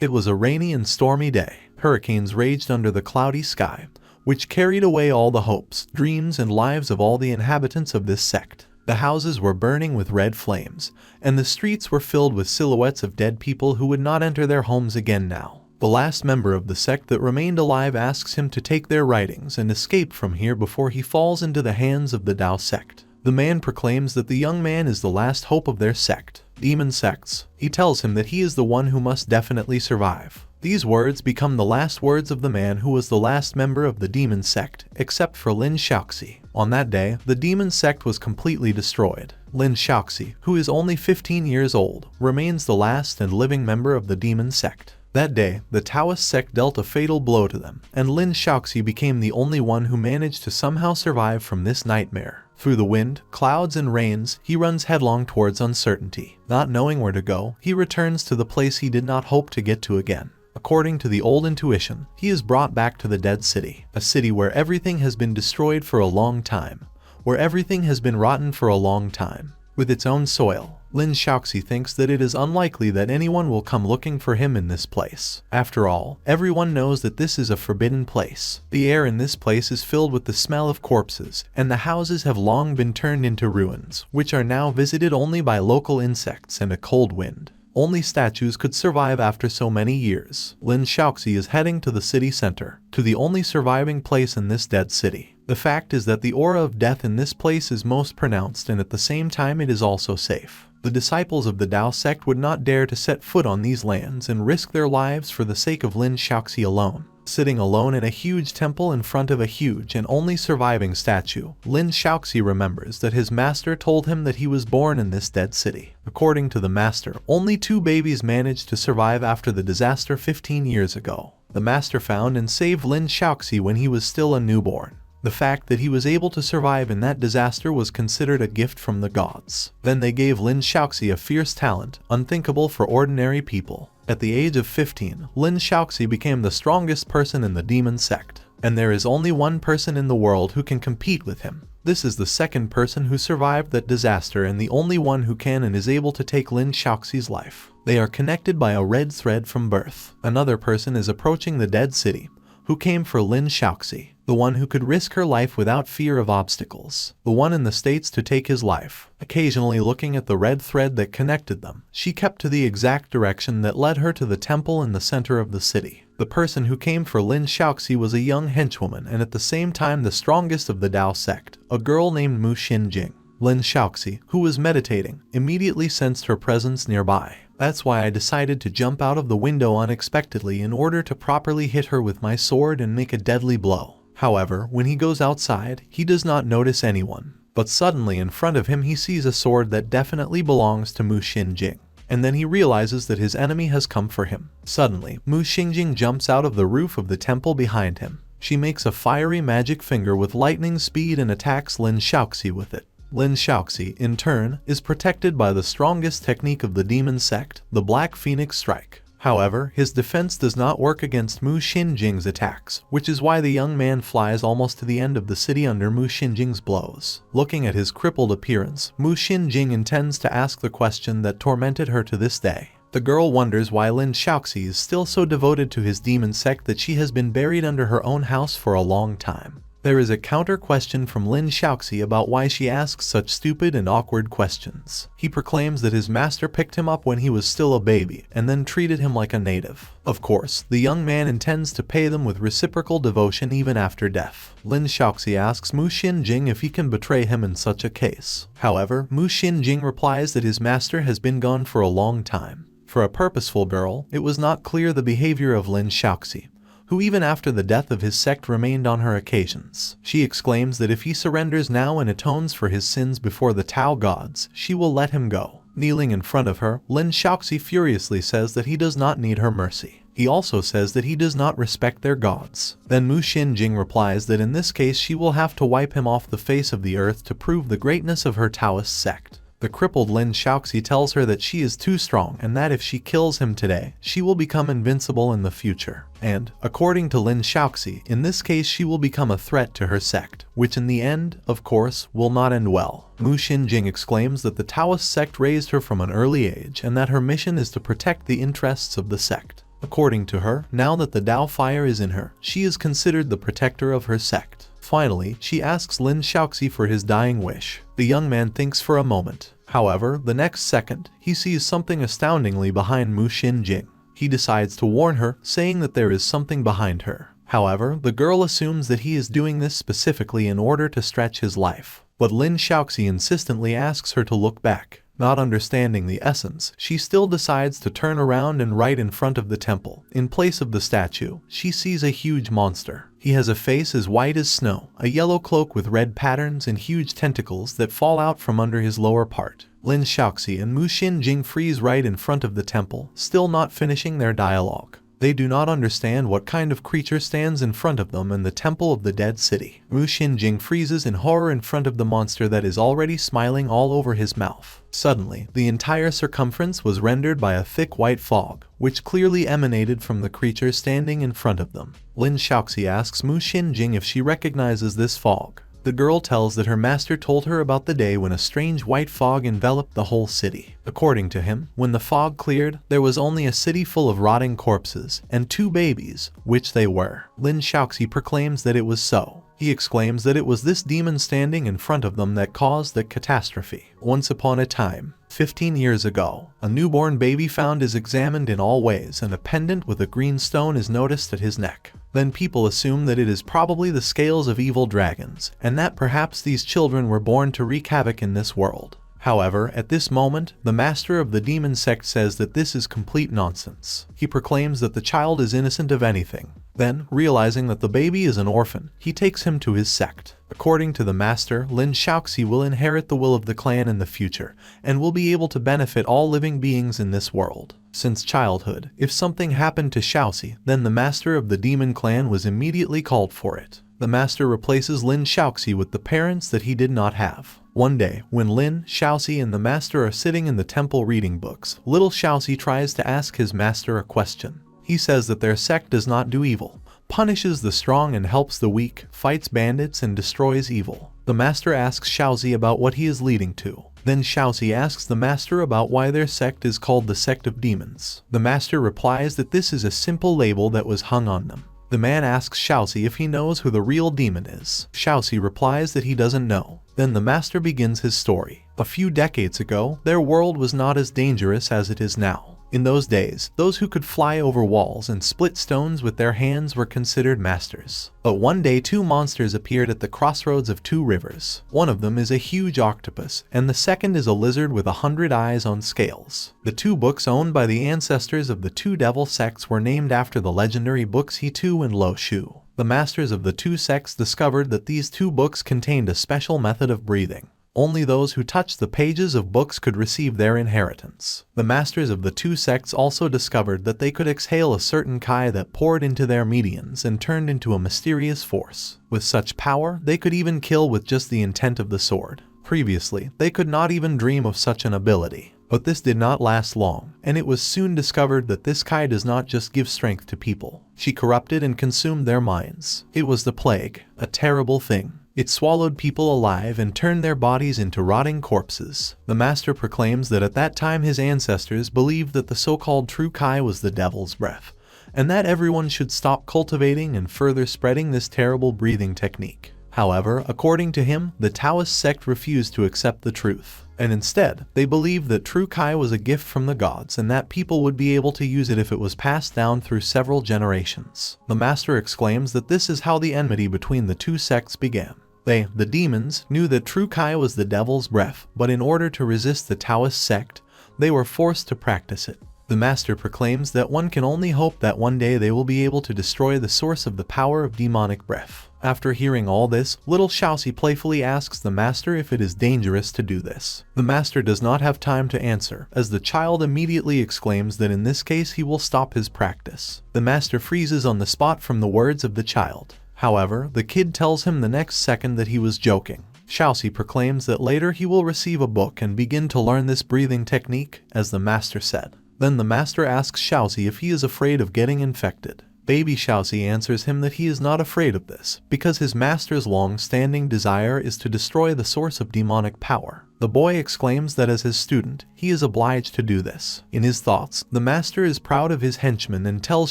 It was a rainy and stormy day. Hurricanes raged under the cloudy sky, which carried away all the hopes, dreams, and lives of all the inhabitants of this sect. The houses were burning with red flames, and the streets were filled with silhouettes of dead people who would not enter their homes again now. The last member of the sect that remained alive asks him to take their writings and escape from here before he falls into the hands of the Tao sect. The man proclaims that the young man is the last hope of their sect, demon sects. He tells him that he is the one who must definitely survive. These words become the last words of the man who was the last member of the demon sect, except for Lin Shouxi. On that day, the demon sect was completely destroyed. Lin Shouxi, who is only 15 years old, remains the last and living member of the demon sect. That day, the Taoist sect dealt a fatal blow to them, and Lin Shouxi became the only one who managed to somehow survive from this nightmare. Through the wind, clouds, and rains, he runs headlong towards uncertainty. Not knowing where to go, he returns to the place he did not hope to get to again. According to the old intuition, he is brought back to the dead city, a city where everything has been destroyed for a long time, where everything has been rotten for a long time. With its own soil, Lin Shouxi thinks that it is unlikely that anyone will come looking for him in this place. After all, everyone knows that this is a forbidden place. The air in this place is filled with the smell of corpses, and the houses have long been turned into ruins, which are now visited only by local insects and a cold wind. Only statues could survive after so many years. Lin Shouxi is heading to the city center, to the only surviving place in this dead city. The fact is that the aura of death in this place is most pronounced, and at the same time it is also safe. The disciples of the Tao sect would not dare to set foot on these lands and risk their lives for the sake of Lin Shouxi alone. Sitting alone in a huge temple in front of a huge and only surviving statue, Lin Shouxi remembers that his master told him that he was born in this dead city. According to the master, only 2 babies managed to survive after the disaster 15 years ago. The master found and saved Lin Shouxi when he was still a newborn. The fact that he was able to survive in that disaster was considered a gift from the gods. Then they gave Lin Shouxi a fierce talent, unthinkable for ordinary people. At the age of 15, Lin Shouxi became the strongest person in the demon sect, and there is only one person in the world who can compete with him. This is the second person who survived that disaster and the only one who can and is able to take Lin Shouxi's life. They are connected by a red thread from birth. Another person is approaching the dead city, who came for Lin Shouxi, the one who could risk her life without fear of obstacles, the one in the States to take his life. Occasionally looking at the red thread that connected them, she kept to the exact direction that led her to the temple in the center of the city. The person who came for Lin Shouxi was a young henchwoman and at the same time the strongest of the Tao sect, a girl named Mu Xinjing. Lin Shouxi, who was meditating, immediately sensed her presence nearby. That's why I decided to jump out of the window unexpectedly in order to properly hit her with my sword and make a deadly blow. However, when he goes outside, he does not notice anyone. But suddenly in front of him he sees a sword that definitely belongs to Mu Xinjing. And then he realizes that his enemy has come for him. Suddenly, Mu Xinjing jumps out of the roof of the temple behind him. She makes a fiery magic finger with lightning speed and attacks Lin Shouxi with it. Lin Shouxi, in turn, is protected by the strongest technique of the demon sect, the Black Phoenix Strike. However, his defense does not work against Mu Xinjing's attacks, which is why the young man flies almost to the end of the city under Mu Xinjing's blows. Looking at his crippled appearance, Mu Xinjing intends to ask the question that tormented her to this day. The girl wonders why Lin Shouxi is still so devoted to his demon sect that she has been buried under her own house for a long time. There is a counter question from Lin Shouxi about why she asks such stupid and awkward questions. He proclaims that his master picked him up when he was still a baby and then treated him like a native. Of course, the young man intends to pay them with reciprocal devotion even after death. Lin Shouxi asks Mu Xinjing if he can betray him in such a case. However, Mu Xinjing replies that his master has been gone for a long time. For a purposeful girl, it was not clear the behavior of Lin Shouxi, who even after the death of his sect remained on her occasions. She exclaims that if he surrenders now and atones for his sins before the Tao gods, she will let him go. Kneeling in front of her, Lin Shouxi furiously says that he does not need her mercy. He also says that he does not respect their gods. Then Mu Xinjing replies that in this case she will have to wipe him off the face of the earth to prove the greatness of her Taoist sect. The crippled Lin Shouxi tells her that she is too strong and that if she kills him today, she will become invincible in the future. And, according to Lin Shouxi, in this case she will become a threat to her sect, which in the end, of course, will not end well. Mu Xinjing exclaims that the Taoist sect raised her from an early age and that her mission is to protect the interests of the sect. According to her, now that the Tao fire is in her, she is considered the protector of her sect. Finally, she asks Lin Shouxi for his dying wish. The young man thinks for a moment. However, the next second, he sees something astoundingly behind Mu Xinjing. He decides to warn her, saying that there is something behind her. However, the girl assumes that he is doing this specifically in order to stretch his life. But Lin Shouxi insistently asks her to look back. Not understanding the essence, she still decides to turn around, and right in front of the temple, in place of the statue, she sees a huge monster. He has a face as white as snow, a yellow cloak with red patterns and huge tentacles that fall out from under his lower part. Lin Shouxi and Mu Xinjing freeze right in front of the temple, still not finishing their dialogue. They do not understand what kind of creature stands in front of them in the temple of the dead city. Mu Xinjing freezes in horror in front of the monster that is already smiling all over his mouth. Suddenly, the entire circumference was rendered by a thick white fog, which clearly emanated from the creature standing in front of them. Lin Shouxi asks Mu Xinjing if she recognizes this fog. The girl tells that her master told her about the day when a strange white fog enveloped the whole city. According to him, when the fog cleared, there was only a city full of rotting corpses and 2 babies, which they were. Lin Shouxi proclaims that it was so. He exclaims that it was this demon standing in front of them that caused the catastrophe. Once upon a time, 15 years ago, a newborn baby found is examined in all ways, and a pendant with a green stone is noticed at his neck. Then people assume that it is probably the scales of evil dragons, and that perhaps these children were born to wreak havoc in this world. However, at this moment, the master of the demon sect says that this is complete nonsense. He proclaims that the child is innocent of anything. Then, realizing that the baby is an orphan, he takes him to his sect. According to the master, Lin Shouxi will inherit the will of the clan in the future, and will be able to benefit all living beings in this world. Since childhood, if something happened to Shousi, then the master of the demon clan was immediately called for it. The master replaces Lin Shouxi with the parents that he did not have. One day, when Lin Shouxi and the master are sitting in the temple reading books, little Shousi tries to ask his master a question. He says that their sect does not do evil, punishes the strong and helps the weak, fights bandits and destroys evil. The master asks Shousi about what he is leading to. Then Shousi asks the master about why their sect is called the sect of demons. The master replies that this is a simple label that was hung on them. The man asks Shousi if he knows who the real demon is. Shousi replies that he doesn't know. Then the master begins his story. A few decades ago, their world was not as dangerous as it is now. In those days, those who could fly over walls and split stones with their hands were considered masters. But one day 2 monsters appeared at the crossroads of 2 rivers. One of them is a huge octopus, and the second is a lizard with 100 eyes on scales. The 2 books owned by the ancestors of the 2 devil sects were named after the legendary books He-Tu and Lo-Shu. The masters of the 2 sects discovered that these 2 books contained a special method of breathing. Only those who touched the pages of books could receive their inheritance. The masters of the 2 sects also discovered that they could exhale a certain Kai that poured into their medians and turned into a mysterious force. With such power, they could even kill with just the intent of the sword. Previously, they could not even dream of such an ability. But this did not last long, and it was soon discovered that this Kai does not just give strength to people. She corrupted and consumed their minds. It was the plague, a terrible thing. It swallowed people alive and turned their bodies into rotting corpses. The master proclaims that at that time his ancestors believed that the so-called true Kai was the devil's breath, and that everyone should stop cultivating and further spreading this terrible breathing technique. However, according to him, the Taoist sect refused to accept the truth, and instead, they believed that true Kai was a gift from the gods and that people would be able to use it if it was passed down through several generations. The master exclaims that this is how the enmity between the 2 sects began. They, the demons, knew that true Kai was the devil's breath, but in order to resist the Taoist sect, they were forced to practice it. The master proclaims that one can only hope that one day they will be able to destroy the source of the power of demonic breath. After hearing all this, little Shousi playfully asks the master if it is dangerous to do this. The master does not have time to answer, as the child immediately exclaims that in this case he will stop his practice. The master freezes on the spot from the words of the child. However, the kid tells him the next second that he was joking. Shousi proclaims that later he will receive a book and begin to learn this breathing technique, as the master said. Then the master asks Shousi if he is afraid of getting infected. Baby Shousi answers him that he is not afraid of this, because his master's long-standing desire is to destroy the source of demonic power. The boy exclaims that as his student, he is obliged to do this. In his thoughts, the master is proud of his henchman and tells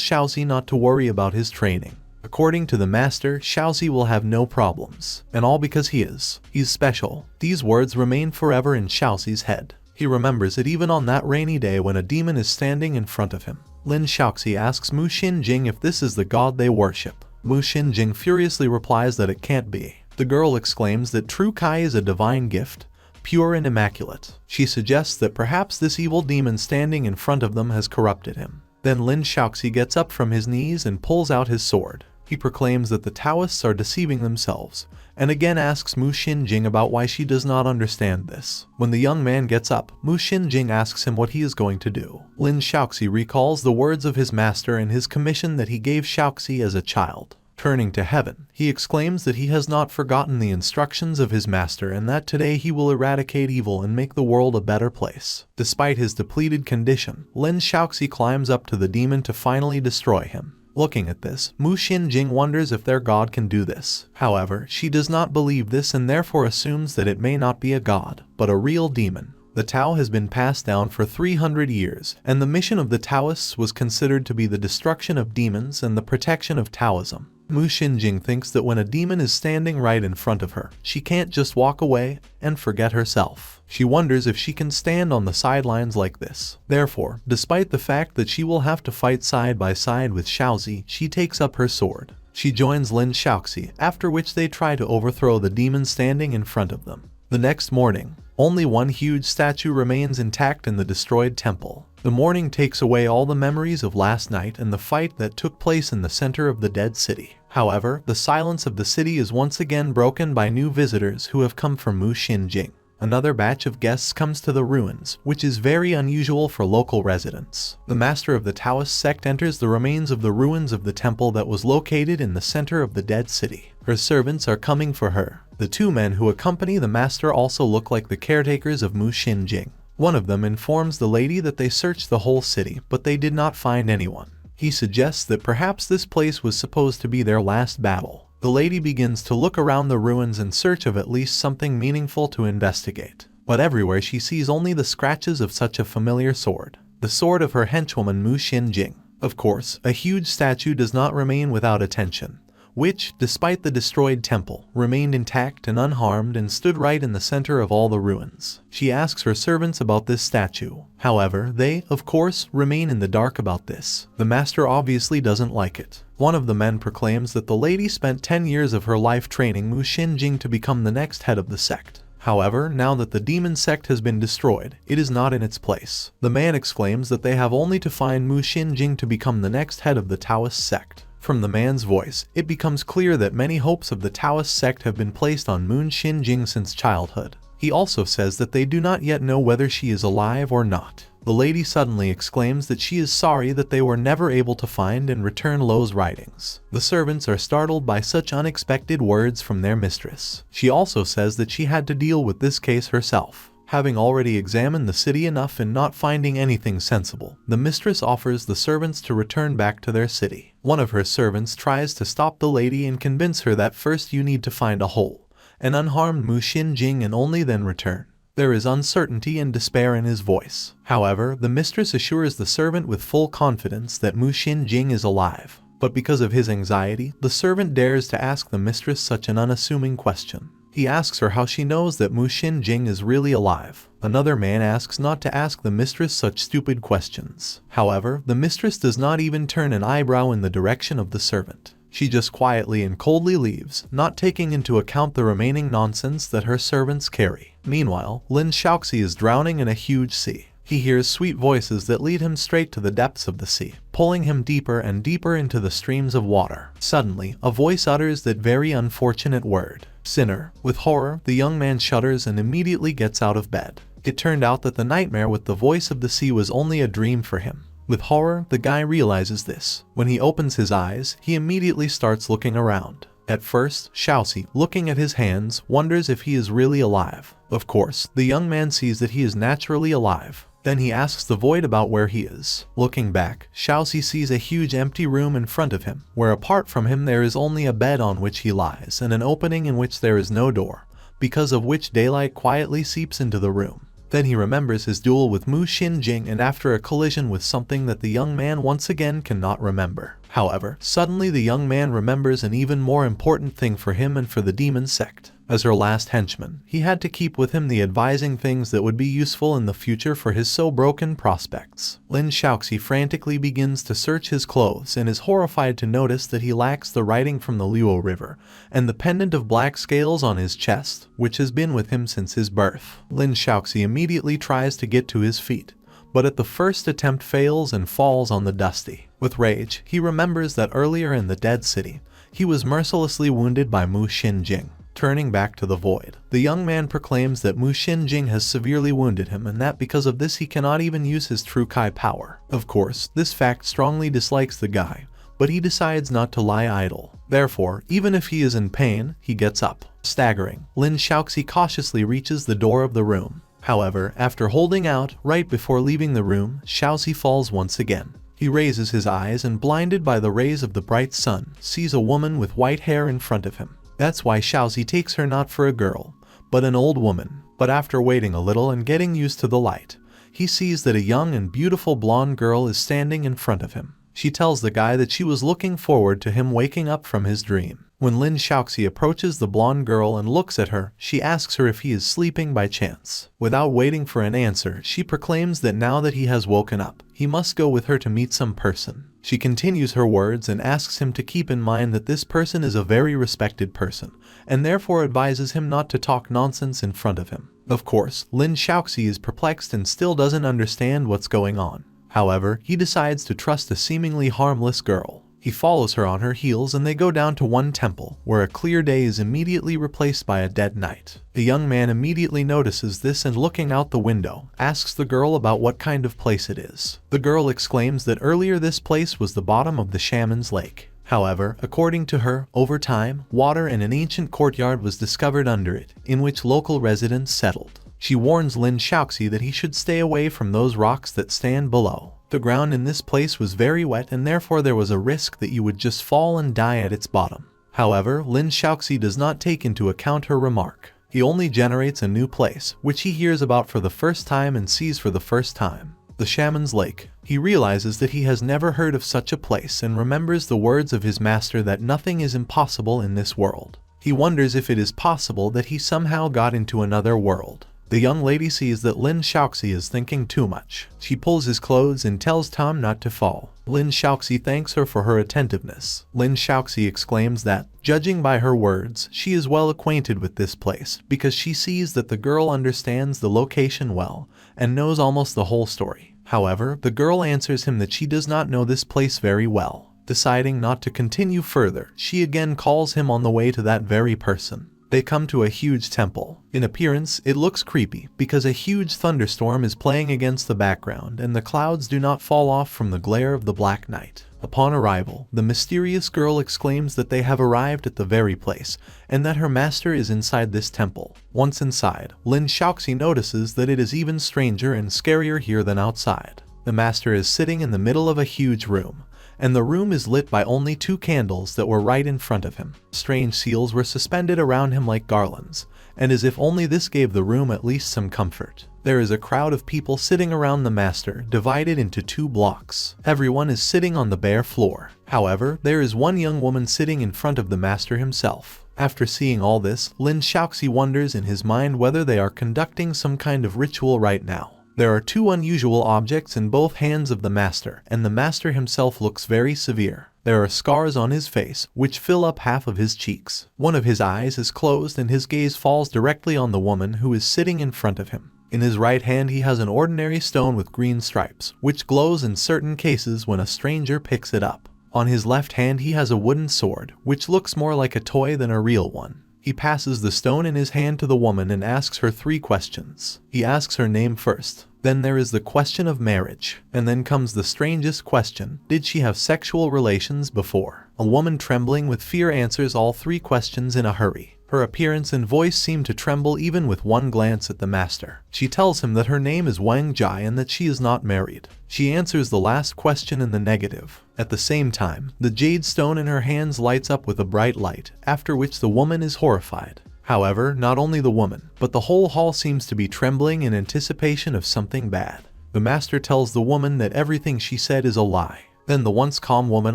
Shousi not to worry about his training. According to the master, Shousi will have no problems, and all because he's special. These words remain forever in Shousi's head. He remembers it even on that rainy day when a demon is standing in front of him. Lin Shouxi asks Mu Xinjing if this is the god they worship. Mu Xinjing furiously replies that it can't be. The girl exclaims that true Kai is a divine gift, pure and immaculate. She suggests that perhaps this evil demon standing in front of them has corrupted him. Then Lin Shouxi gets up from his knees and pulls out his sword. He proclaims that the Taoists are deceiving themselves, and again asks Mu Xinjing about why she does not understand this. When the young man gets up, Mu Xinjing asks him what he is going to do. Lin Shouxi recalls the words of his master and his commission that he gave Shouxi as a child. Turning to heaven, he exclaims that he has not forgotten the instructions of his master and that today he will eradicate evil and make the world a better place. Despite his depleted condition, Lin Shouxi climbs up to the demon to finally destroy him. Looking at this, Mu Xinjing wonders if their god can do this. However, she does not believe this and therefore assumes that it may not be a god, but a real demon. The Tao has been passed down for 300 years, and the mission of the Taoists was considered to be the destruction of demons and the protection of Taoism. Mu Xinjing thinks that when a demon is standing right in front of her, she can't just walk away and forget herself. She wonders if she can stand on the sidelines like this. Therefore, despite the fact that she will have to fight side by side with Shousi, she takes up her sword. She joins Lin Shouxi, after which they try to overthrow the demon standing in front of them. The next morning, only one huge statue remains intact in the destroyed temple. The morning takes away all the memories of last night and the fight that took place in the center of the dead city. However, the silence of the city is once again broken by new visitors who have come from Mu Xinjing. Another batch of guests comes to the ruins, which is very unusual for local residents. The master of the Taoist sect enters the remains of the ruins of the temple that was located in the center of the dead city. Her servants are coming for her. The two men who accompany the master also look like the caretakers of Mu Xinjing. One of them informs the lady that they searched the whole city, but they did not find anyone. He suggests that perhaps this place was supposed to be their last battle. The lady begins to look around the ruins in search of at least something meaningful to investigate. But everywhere she sees only the scratches of such a familiar sword. The sword of her henchwoman Mu Xinjing. Of course, a huge statue does not remain without attention, which, despite the destroyed temple, remained intact and unharmed and stood right in the center of all the ruins. She asks her servants about this statue. However, they, of course, remain in the dark about this. The master obviously doesn't like it. One of the men proclaims that the lady spent 10 years of her life training Mu Xinjing to become the next head of the sect. However, now that the demon sect has been destroyed, it is not in its place. The man exclaims that they have only to find Mu Xinjing to become the next head of the Taoist sect. From the man's voice, it becomes clear that many hopes of the Taoist sect have been placed on Mu Xinjing since childhood. He also says that they do not yet know whether she is alive or not. The lady suddenly exclaims that she is sorry that they were never able to find and return Lo's writings. The servants are startled by such unexpected words from their mistress. She also says that she had to deal with this case herself. Having already examined the city enough and not finding anything sensible, the mistress offers the servants to return back to their city. One of her servants tries to stop the lady and convince her that first you need to find a whole and unharmed Mu Xinjing and only then return. There is uncertainty and despair in his voice. However, the mistress assures the servant with full confidence that Mu Xinjing is alive. But because of his anxiety, the servant dares to ask the mistress such an unassuming question. He asks her how she knows that Mu Xinjing is really alive. Another man asks not to ask the mistress such stupid questions. However, the mistress does not even turn an eyebrow in the direction of the servant. She just quietly and coldly leaves, not taking into account the remaining nonsense that her servants carry. Meanwhile, Lin Shouxi is drowning in a huge sea. He hears sweet voices that lead him straight to the depths of the sea, pulling him deeper and deeper into the streams of water. Suddenly, a voice utters that very unfortunate word, "Sinner." With horror, the young man shudders and immediately gets out of bed. It turned out that the nightmare with the voice of the sea was only a dream for him. With horror, the guy realizes this. When he opens his eyes, he immediately starts looking around. At first, Shousi, looking at his hands, wonders if he is really alive. Of course, the young man sees that he is naturally alive. Then he asks the void about where he is. Looking back, Shousi sees a huge empty room in front of him, where apart from him there is only a bed on which he lies and an opening in which there is no door, because of which daylight quietly seeps into the room. Then he remembers his duel with Mu Xinjing, and after a collision with something that the young man once again cannot remember. However, suddenly the young man remembers an even more important thing for him and for the demon sect. As her last henchman, he had to keep with him the advising things that would be useful in the future for his so broken prospects. Lin Shouxi frantically begins to search his clothes and is horrified to notice that he lacks the writing from the Luo River and the pendant of black scales on his chest, which has been with him since his birth. Lin Shouxi immediately tries to get to his feet, but at the first attempt fails and falls on the dusty. With rage, he remembers that earlier in the Dead City, he was mercilessly wounded by Mu Xinjing. Turning back to the void, the young man proclaims that Mu Xinjing has severely wounded him and that because of this he cannot even use his true Kai power. Of course, this fact strongly dislikes the guy, but he decides not to lie idle. Therefore, even if he is in pain, he gets up. Staggering, Lin Shouxi cautiously reaches the door of the room. However, after holding out right before leaving the room, Shousi falls once again. He raises his eyes and, blinded by the rays of the bright sun, sees a woman with white hair in front of him. That's why Shousi takes her not for a girl, but an old woman. But after waiting a little and getting used to the light, he sees that a young and beautiful blonde girl is standing in front of him. She tells the guy that she was looking forward to him waking up from his dream. When Lin Shouxi approaches the blonde girl and looks at her, she asks her if he is sleeping by chance. Without waiting for an answer, she proclaims that now that he has woken up, he must go with her to meet some person. She continues her words and asks him to keep in mind that this person is a very respected person, and therefore advises him not to talk nonsense in front of him. Of course, Lin Shouxi is perplexed and still doesn't understand what's going on. However, he decides to trust a seemingly harmless girl. He follows her on her heels and they go down to one temple, where a clear day is immediately replaced by a dead night. The young man immediately notices this and, looking out the window, asks the girl about what kind of place it is. The girl exclaims that earlier this place was the bottom of the shaman's lake. However, according to her, over time, water in an ancient courtyard was discovered under it, in which local residents settled. She warns Lin Shouxi that he should stay away from those rocks that stand below. The ground in this place was very wet and therefore there was a risk that you would just fall and die at its bottom. However, Lin Shouxi does not take into account her remark. He only generates a new place, which he hears about for the first time and sees for the first time. The Shaman's Lake. He realizes that he has never heard of such a place and remembers the words of his master that nothing is impossible in this world. He wonders if it is possible that he somehow got into another world. The young lady sees that Lin Shouxi is thinking too much. She pulls his clothes and tells Tom not to fall. Lin Shouxi thanks her for her attentiveness. Lin Shouxi exclaims that, judging by her words, she is well acquainted with this place, because she sees that the girl understands the location well and knows almost the whole story. However, the girl answers him that she does not know this place very well. Deciding not to continue further, she again calls him on the way to that very person. They come to a huge temple. In appearance, it looks creepy because a huge thunderstorm is playing against the background and the clouds do not fall off from the glare of the black night. Upon arrival, the mysterious girl exclaims that they have arrived at the very place and that her master is inside this temple. Once inside, Lin Shouxi notices that it is even stranger and scarier here than outside. The master is sitting in the middle of a huge room, and the room is lit by only 2 candles that were right in front of him. Strange seals were suspended around him like garlands, and as if only this gave the room at least some comfort. There is a crowd of people sitting around the master, divided into 2 blocks. Everyone is sitting on the bare floor. However, there is one young woman sitting in front of the master himself. After seeing all this, Lin Shouxi wonders in his mind whether they are conducting some kind of ritual right now. There are 2 unusual objects in both hands of the master, and the master himself looks very severe. There are scars on his face, which fill up half of his cheeks. One of his eyes is closed and his gaze falls directly on the woman who is sitting in front of him. In his right hand he has an ordinary stone with green stripes, which glows in certain cases when a stranger picks it up. On his left hand he has a wooden sword, which looks more like a toy than a real one. He passes the stone in his hand to the woman and asks her 3 questions. He asks her name first. Then there is the question of marriage. And then comes the strangest question. Did she have sexual relations before? A woman trembling with fear answers all 3 questions in a hurry. Her appearance and voice seem to tremble even with one glance at the master. She tells him that her name is Wang Jai and that she is not married. She answers the last question in the negative. At the same time, the jade stone in her hands lights up with a bright light, after which the woman is horrified. However, not only the woman, but the whole hall seems to be trembling in anticipation of something bad. The master tells the woman that everything she said is a lie. Then the once calm woman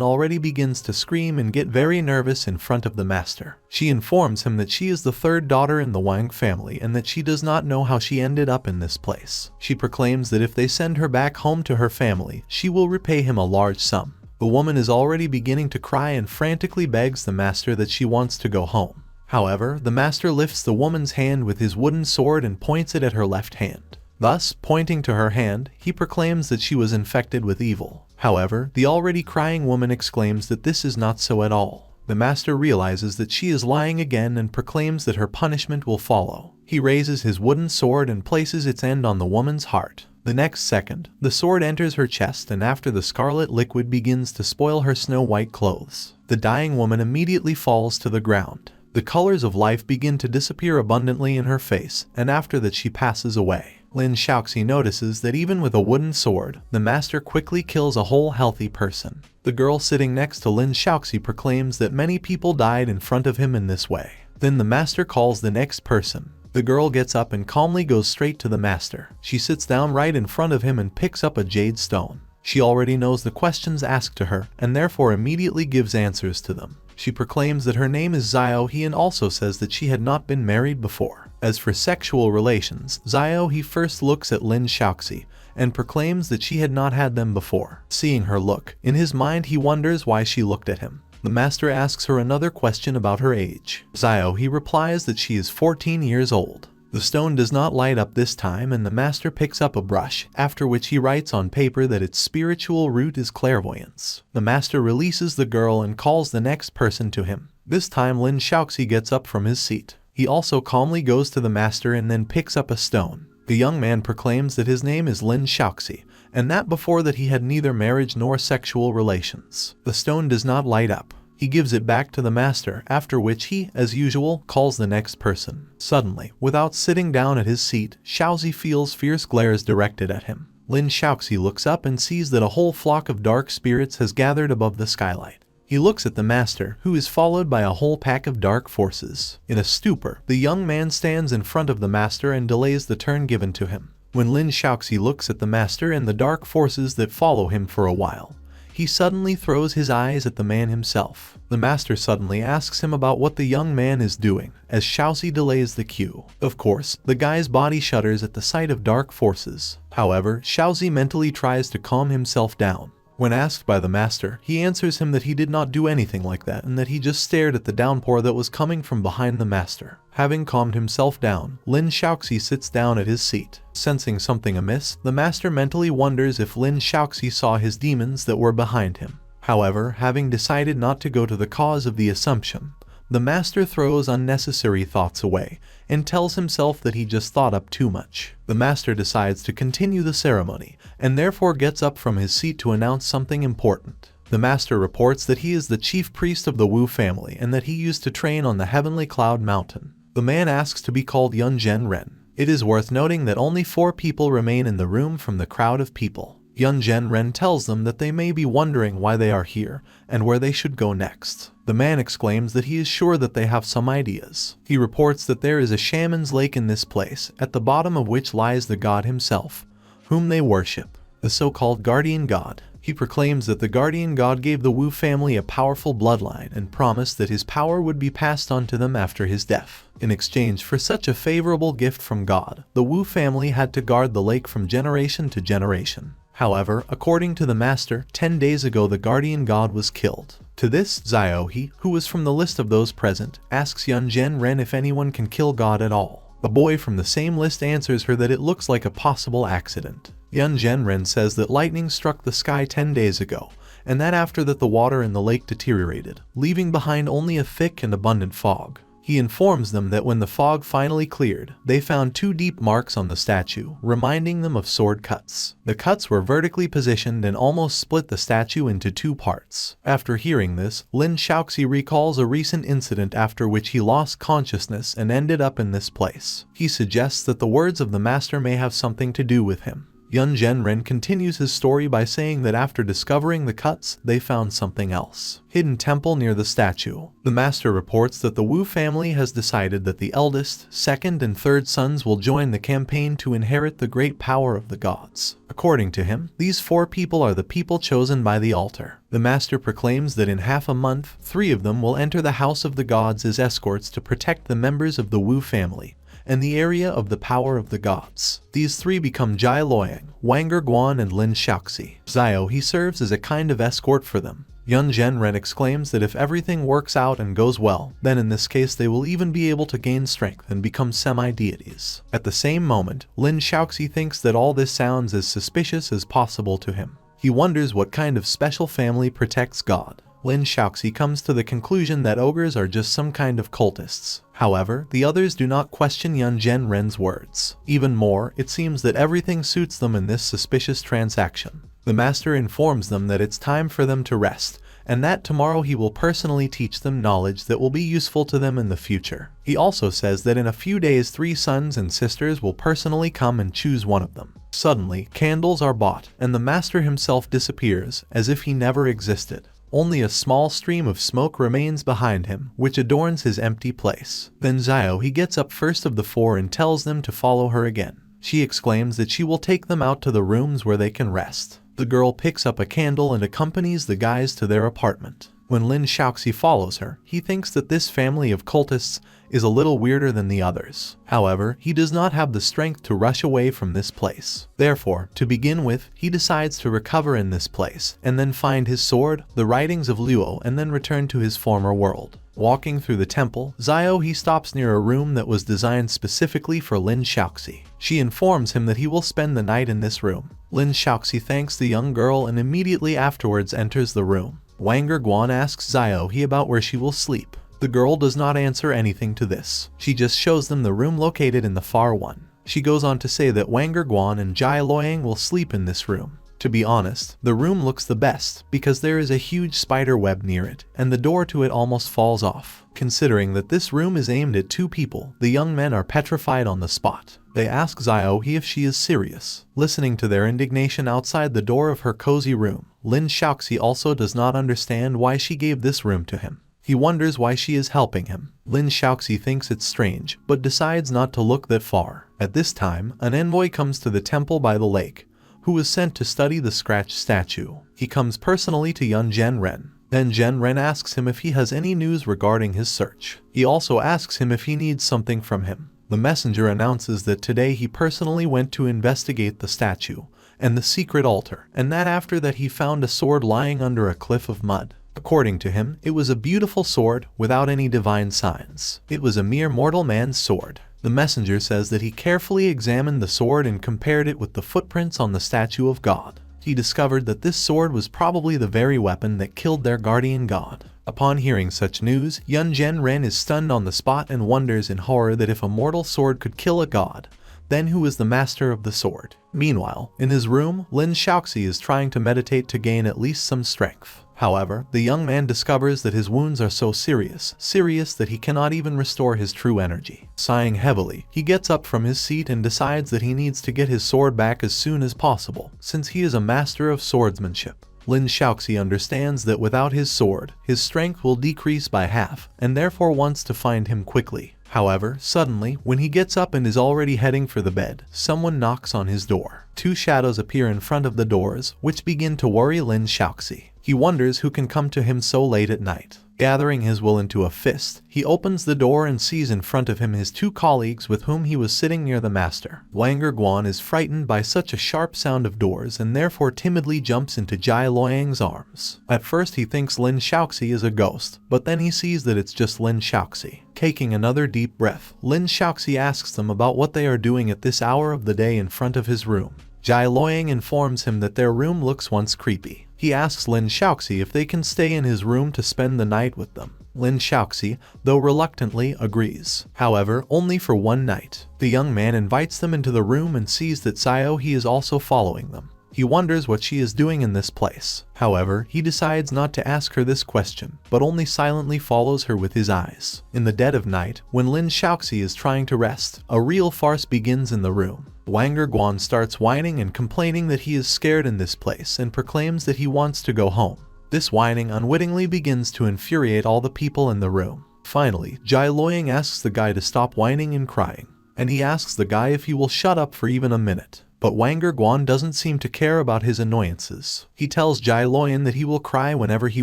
already begins to scream and get very nervous in front of the master. She informs him that she is the third daughter in the Wang family and that she does not know how she ended up in this place. She proclaims that if they send her back home to her family, she will repay him a large sum. The woman is already beginning to cry and frantically begs the master that she wants to go home. However, the master lifts the woman's hand with his wooden sword and points it at her left hand. Thus, pointing to her hand, he proclaims that she was infected with evil. However, the already crying woman exclaims that this is not so at all. The master realizes that she is lying again and proclaims that her punishment will follow. He raises his wooden sword and places its end on the woman's heart. The next second, the sword enters her chest, and after the scarlet liquid begins to spoil her snow-white clothes, the dying woman immediately falls to the ground. The colors of life begin to disappear abundantly in her face, and after that she passes away. Lin Shouxi notices that even with a wooden sword, the master quickly kills a whole healthy person. The girl sitting next to Lin Shouxi proclaims that many people died in front of him in this way. Then the master calls the next person. The girl gets up and calmly goes straight to the master. She sits down right in front of him and picks up a jade stone. She already knows the questions asked to her, and therefore immediately gives answers to them. She proclaims that her name is Xiaohe and also says that she had not been married before. As for sexual relations, Xiaohe first looks at Lin Shouxi and proclaims that she had not had them before. Seeing her look, in his mind he wonders why she looked at him. The master asks her another question about her age. Xiaohe replies that she is 14 years old. The stone does not light up this time, and the master picks up a brush, after which he writes on paper that its spiritual root is clairvoyance. The master releases the girl and calls the next person to him. This time Lin Shouxi gets up from his seat. He also calmly goes to the master and then picks up a stone. The young man proclaims that his name is Lin Shouxi, and that before that he had neither marriage nor sexual relations. The stone does not light up. He gives it back to the master, after which he, as usual, calls the next person. Suddenly, without sitting down at his seat, Shousi feels fierce glares directed at him. Lin Shouxi looks up and sees that a whole flock of dark spirits has gathered above the skylight. He looks at the master, who is followed by a whole pack of dark forces. In a stupor, the young man stands in front of the master and delays the turn given to him. When Lin Shouxi looks at the master and the dark forces that follow him for a while, he suddenly throws his eyes at the man himself. The master suddenly asks him about what the young man is doing, as Shousi delays the cue. Of course, the guy's body shudders at the sight of dark forces. However, Shousi mentally tries to calm himself down. When asked by the master, he answers him that he did not do anything like that and that he just stared at the downpour that was coming from behind the master. Having calmed himself down, Lin Shouxi sits down at his seat. Sensing something amiss, the master mentally wonders if Lin Shouxi saw his demons that were behind him. However, having decided not to go to the cause of the assumption, the master throws unnecessary thoughts away and tells himself that he just thought up too much. The master decides to continue the ceremony and therefore gets up from his seat to announce something important. The master reports that he is the chief priest of the Wu family and that he used to train on the heavenly cloud mountain. The man asks to be called Yunzhen Ren. It is worth noting that only 4 people remain in the room from the crowd of people. Yunzhen Ren tells them that they may be wondering why they are here and where they should go next. The man exclaims that he is sure that they have some ideas. He reports that there is a shaman's lake in this place, at the bottom of which lies the god himself, whom they worship, the so-called guardian god. He proclaims that the guardian god gave the Wu family a powerful bloodline and promised that his power would be passed on to them after his death. In exchange for such a favorable gift from God, the Wu family had to guard the lake from generation to generation. However, according to the master, 10 days ago the guardian god was killed. To this, Xiaohe, who was from the list of those present, asks Yunzhen Ren if anyone can kill God at all. The boy from the same list answers her that it looks like a possible accident. Yunzhen Ren says that lightning struck the sky 10 days ago, and that after that the water in the lake deteriorated, leaving behind only a thick and abundant fog. He informs them that when the fog finally cleared, they found 2 deep marks on the statue, reminding them of sword cuts. The cuts were vertically positioned and almost split the statue into 2 parts. After hearing this, Lin Shouxi recalls a recent incident after which he lost consciousness and ended up in this place. He suggests that the words of the master may have something to do with him. Yun Zhenren continues his story by saying that after discovering the cuts, they found something else. Hidden temple near the statue. The master reports that the Wu family has decided that the eldest, second, and third sons will join the campaign to inherit the great power of the gods. According to him, these 4 people are the people chosen by the altar. The master proclaims that in half a month, 3 of them will enter the house of the gods as escorts to protect the members of the Wu family and the area of the power of the gods. These 3 become Jai Loyang, Wang Guan, and Lin Shouxi. Xiao he serves as a kind of escort for them. Yun Zhenren exclaims that if everything works out and goes well, then in this case they will even be able to gain strength and become semi-deities. At the same moment, Lin Shouxi thinks that all this sounds as suspicious as possible to him. He wonders what kind of special family protects God. Lin Shouxi comes to the conclusion that ogres are just some kind of cultists. However, the others do not question Yun Zhenren's words. Even more, it seems that everything suits them in this suspicious transaction. The master informs them that it's time for them to rest, and that tomorrow he will personally teach them knowledge that will be useful to them in the future. He also says that in a few days 3 sons and sisters will personally come and choose one of them. Suddenly, candles are bought, and the master himself disappears, as if he never existed. Only a small stream of smoke remains behind him, which adorns his empty place. Then Xiao he gets up first of the 4 and tells them to follow her again. She exclaims that she will take them out to the rooms where they can rest. The girl picks up a candle and accompanies the guys to their apartment. When Lin Shouxi follows her, he thinks that this family of cultists is a little weirder than the others. However, he does not have the strength to rush away from this place. Therefore, to begin with, he decides to recover in this place, and then find his sword, the writings of Luo, and then return to his former world. Walking through the temple, Xiao he stops near a room that was designed specifically for Lin Shouxi. She informs him that he will spend the night in this room. Lin Shouxi thanks the young girl and immediately afterwards enters the room. Wang Guan asks Xiao he about where she will sleep. The girl does not answer anything to this. She just shows them the room located in the far one. She goes on to say that Wang Guan and Jai Loyang will sleep in this room. To be honest, the room looks the best because there is a huge spider web near it, and the door to it almost falls off. Considering that this room is aimed at 2 people, the young men are petrified on the spot. They ask Xiao he if she is serious. Listening to their indignation outside the door of her cozy room, Lin Shouxi also does not understand why she gave this room to him. He wonders why she is helping him. Lin Shouxi thinks it's strange, but decides not to look that far. At this time, an envoy comes to the temple by the lake, who was sent to study the scratch statue. He comes personally to Yun Zhenren. Then Zhenren asks him if he has any news regarding his search. He also asks him if he needs something from him. The messenger announces that today he personally went to investigate the statue and the secret altar, and that after that he found a sword lying under a cliff of mud. According to him, it was a beautiful sword without any divine signs. It was a mere mortal man's sword. The messenger says that he carefully examined the sword and compared it with the footprints on the statue of God. He discovered that this sword was probably the very weapon that killed their guardian god. Upon hearing such news, Yun Zhenren is stunned on the spot and wonders in horror that if a mortal sword could kill a god, then who is the master of the sword? Meanwhile, in his room, Lin Shouxi is trying to meditate to gain at least some strength. However, the young man discovers that his wounds are so serious that he cannot even restore his true energy. Sighing heavily, he gets up from his seat and decides that he needs to get his sword back as soon as possible, since he is a master of swordsmanship. Lin Shouxi understands that without his sword, his strength will decrease by half, and therefore wants to find him quickly. However, suddenly, when he gets up and is already heading for the bed, someone knocks on his door. 2 shadows appear in front of the doors, which begin to worry Lin Shouxi. He wonders who can come to him so late at night. Gathering his will into a fist, he opens the door and sees in front of him his 2 colleagues with whom he was sitting near the master. Wang Guan is frightened by such a sharp sound of doors and therefore timidly jumps into Jai Loyang's arms. At first he thinks Lin Shouxi is a ghost, but then he sees that it's just Lin Shouxi. Taking another deep breath, Lin Shouxi asks them about what they are doing at this hour of the day in front of his room. Jai Loyang informs him that their room looks once creepy. He asks Lin Shouxi if they can stay in his room to spend the night with them. Lin Shouxi, though reluctantly, agrees. However, only for one night. The young man invites them into the room and sees that Xiao he is also following them. He wonders what she is doing in this place. However, he decides not to ask her this question, but only silently follows her with his eyes. In the dead of night, when Lin Shouxi is trying to rest, a real farce begins in the room. Wang Guan starts whining and complaining that he is scared in this place and proclaims that he wants to go home. This whining unwittingly begins to infuriate all the people in the room. Finally, Jai Loyang asks the guy to stop whining and crying, and he asks the guy if he will shut up for even a minute. But Wang Guan doesn't seem to care about his annoyances. He tells Jai Loyan that he will cry whenever he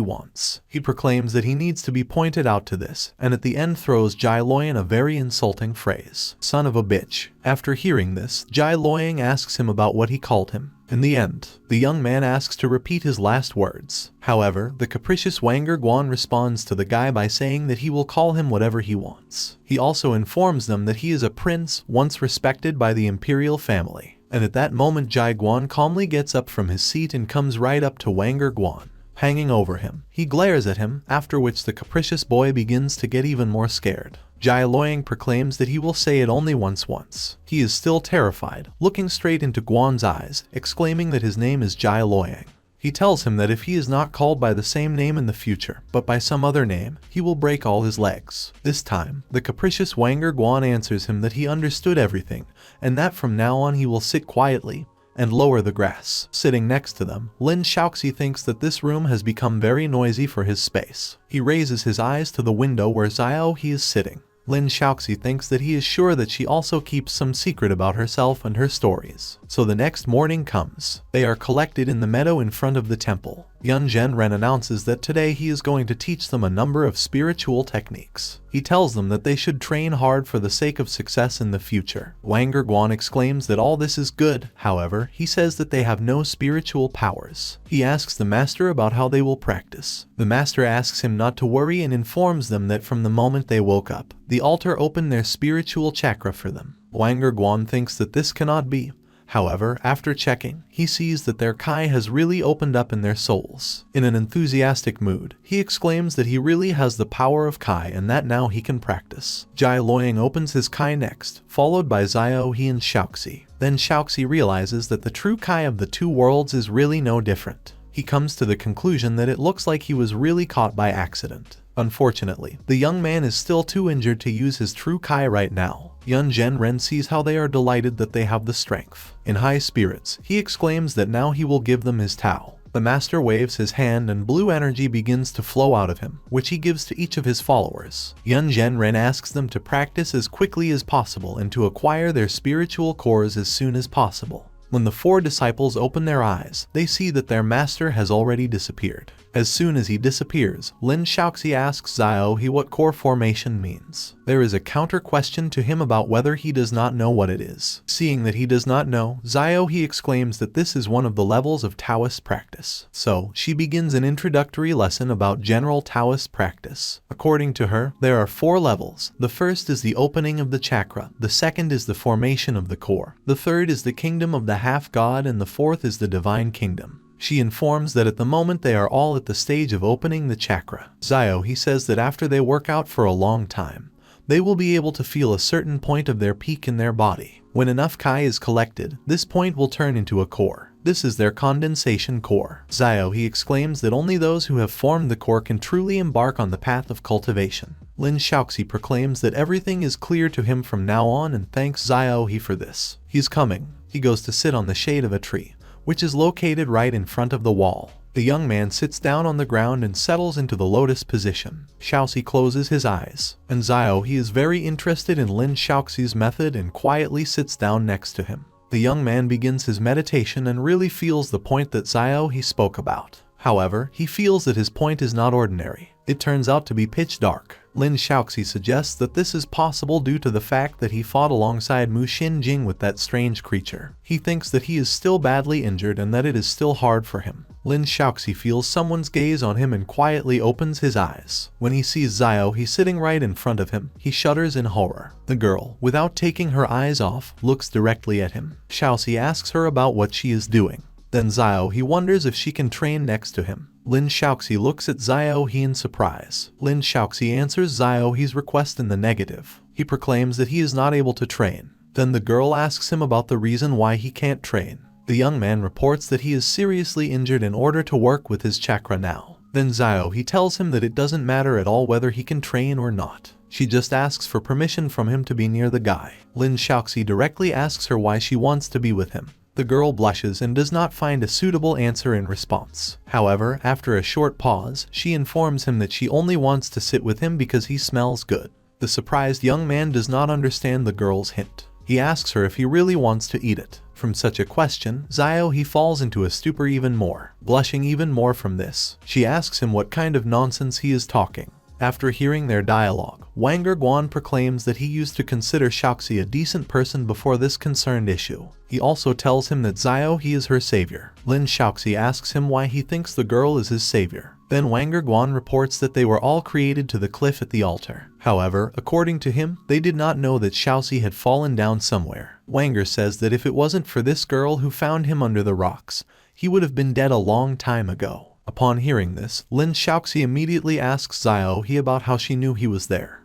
wants. He proclaims that he needs to be pointed out to this, and at the end throws Jai Loyan a very insulting phrase, "Son of a bitch." After hearing this, Jai Loyang asks him about what he called him. In the end, the young man asks to repeat his last words. However, the capricious Wang Guan responds to the guy by saying that he will call him whatever he wants. He also informs them that he is a prince once respected by the imperial family. And at that moment Jai Guan calmly gets up from his seat and comes right up to Wang Guan, hanging over him. He glares at him, after which the capricious boy begins to get even more scared. Jai Loyang proclaims that he will say it only once. He is still terrified, looking straight into Guan's eyes, exclaiming that his name is Jai Loyang. He tells him that if he is not called by the same name in the future, but by some other name, he will break all his legs. This time, the capricious Wang Guan answers him that he understood everything, and that from now on he will sit quietly and lower the grass. Sitting next to them, Lin Shouxi thinks that this room has become very noisy for his space. He raises his eyes to the window where Xiaohe is sitting. Lin Shouxi thinks that he is sure that she also keeps some secret about herself and her stories. So the next morning comes. They are collected in the meadow in front of the temple. Yun Zhenren announces that today he is going to teach them a number of spiritual techniques. He tells them that they should train hard for the sake of success in the future. Wang Guan exclaims that all this is good. However, he says that they have no spiritual powers. He asks the master about how they will practice. The master asks him not to worry and informs them that from the moment they woke up, the altar opened their spiritual chakra for them. Wang Guan thinks that this cannot be. However, after checking, he sees that their Kai has really opened up in their souls. In an enthusiastic mood, he exclaims that he really has the power of Kai and that now he can practice. Jai Loyang opens his Kai next, followed by Xiaohe and Shouxi. Then Shouxi realizes that the true Kai of the two worlds is really no different. He comes to the conclusion that it looks like he was really caught by accident. Unfortunately, the young man is still too injured to use his true Kai right now. Yun Zhenren sees how they are delighted that they have the strength. In high spirits, he exclaims that now he will give them his Tao. The master waves his hand and blue energy begins to flow out of him, which he gives to each of his followers. Yun Zhenren asks them to practice as quickly as possible and to acquire their spiritual cores as soon as possible. When the four disciples open their eyes, they see that their master has already disappeared. As soon as he disappears, Lin Shouxi asks Xiaohe what core formation means. There is a counter question to him about whether he does not know what it is. Seeing that he does not know, Xiaohe exclaims that this is one of the levels of Taoist practice. So, she begins an introductory lesson about general Taoist practice. According to her, there are 4 levels. The first is the opening of the chakra, the second is the formation of the core, the third is the kingdom of the half-god, and the fourth is the divine kingdom. She informs that at the moment they are all at the stage of opening the chakra. Xiaohe says that after they work out for a long time, they will be able to feel a certain point of their peak in their body. When enough Kai is collected, this point will turn into a core. This is their condensation core. Xiaohe exclaims that only those who have formed the core can truly embark on the path of cultivation. Lin Shouxi proclaims that everything is clear to him from now on and thanks Xiaohe for this. He's coming. He goes to sit on the shade of a tree, which is located right in front of the wall. The young man sits down on the ground and settles into the lotus position. Shousi closes his eyes, and Xiaohe is very interested in Lin Shouxi's method and quietly sits down next to him. The young man begins his meditation and really feels the point that Xiaohe spoke about. However, he feels that his point is not ordinary. It turns out to be pitch dark. Lin Shouxi suggests that this is possible due to the fact that he fought alongside Mu Xinjing with that strange creature. He thinks that he is still badly injured and that it is still hard for him. Lin Shouxi feels someone's gaze on him and quietly opens his eyes. When he sees Xiaohe sitting right in front of him, he shudders in horror. The girl, without taking her eyes off, looks directly at him. Shousi asks her about what she is doing. Then Xiaohe wonders if she can train next to him. Lin Shouxi looks at Xiaohe in surprise. Lin Shouxi answers Xiaohe's request in the negative. He proclaims that he is not able to train. Then the girl asks him about the reason why he can't train. The young man reports that he is seriously injured in order to work with his chakra now. Then Xiaohe tells him that it doesn't matter at all whether he can train or not. She just asks for permission from him to be near the guy. Lin Shouxi directly asks her why she wants to be with him. The girl blushes and does not find a suitable answer in response. However, after a short pause, she informs him that she only wants to sit with him because he smells good. The surprised young man does not understand the girl's hint. He asks her if he really wants to eat it. From such a question, he falls into a stupor even more. Blushing even more from this, she asks him what kind of nonsense he is talking. After hearing their dialogue, Wang Guan proclaims that he used to consider Shousi a decent person before this concerned issue. He also tells him that he is her savior. Lin Shouxi asks him why he thinks the girl is his savior. Then Wang Guan reports that they were all created to the cliff at the altar. However, according to him, they did not know that Shousi had fallen down somewhere. Wanger says that if it wasn't for this girl who found him under the rocks, he would have been dead a long time ago. Upon hearing this, Lin Shouxi immediately asks He about how she knew he was there.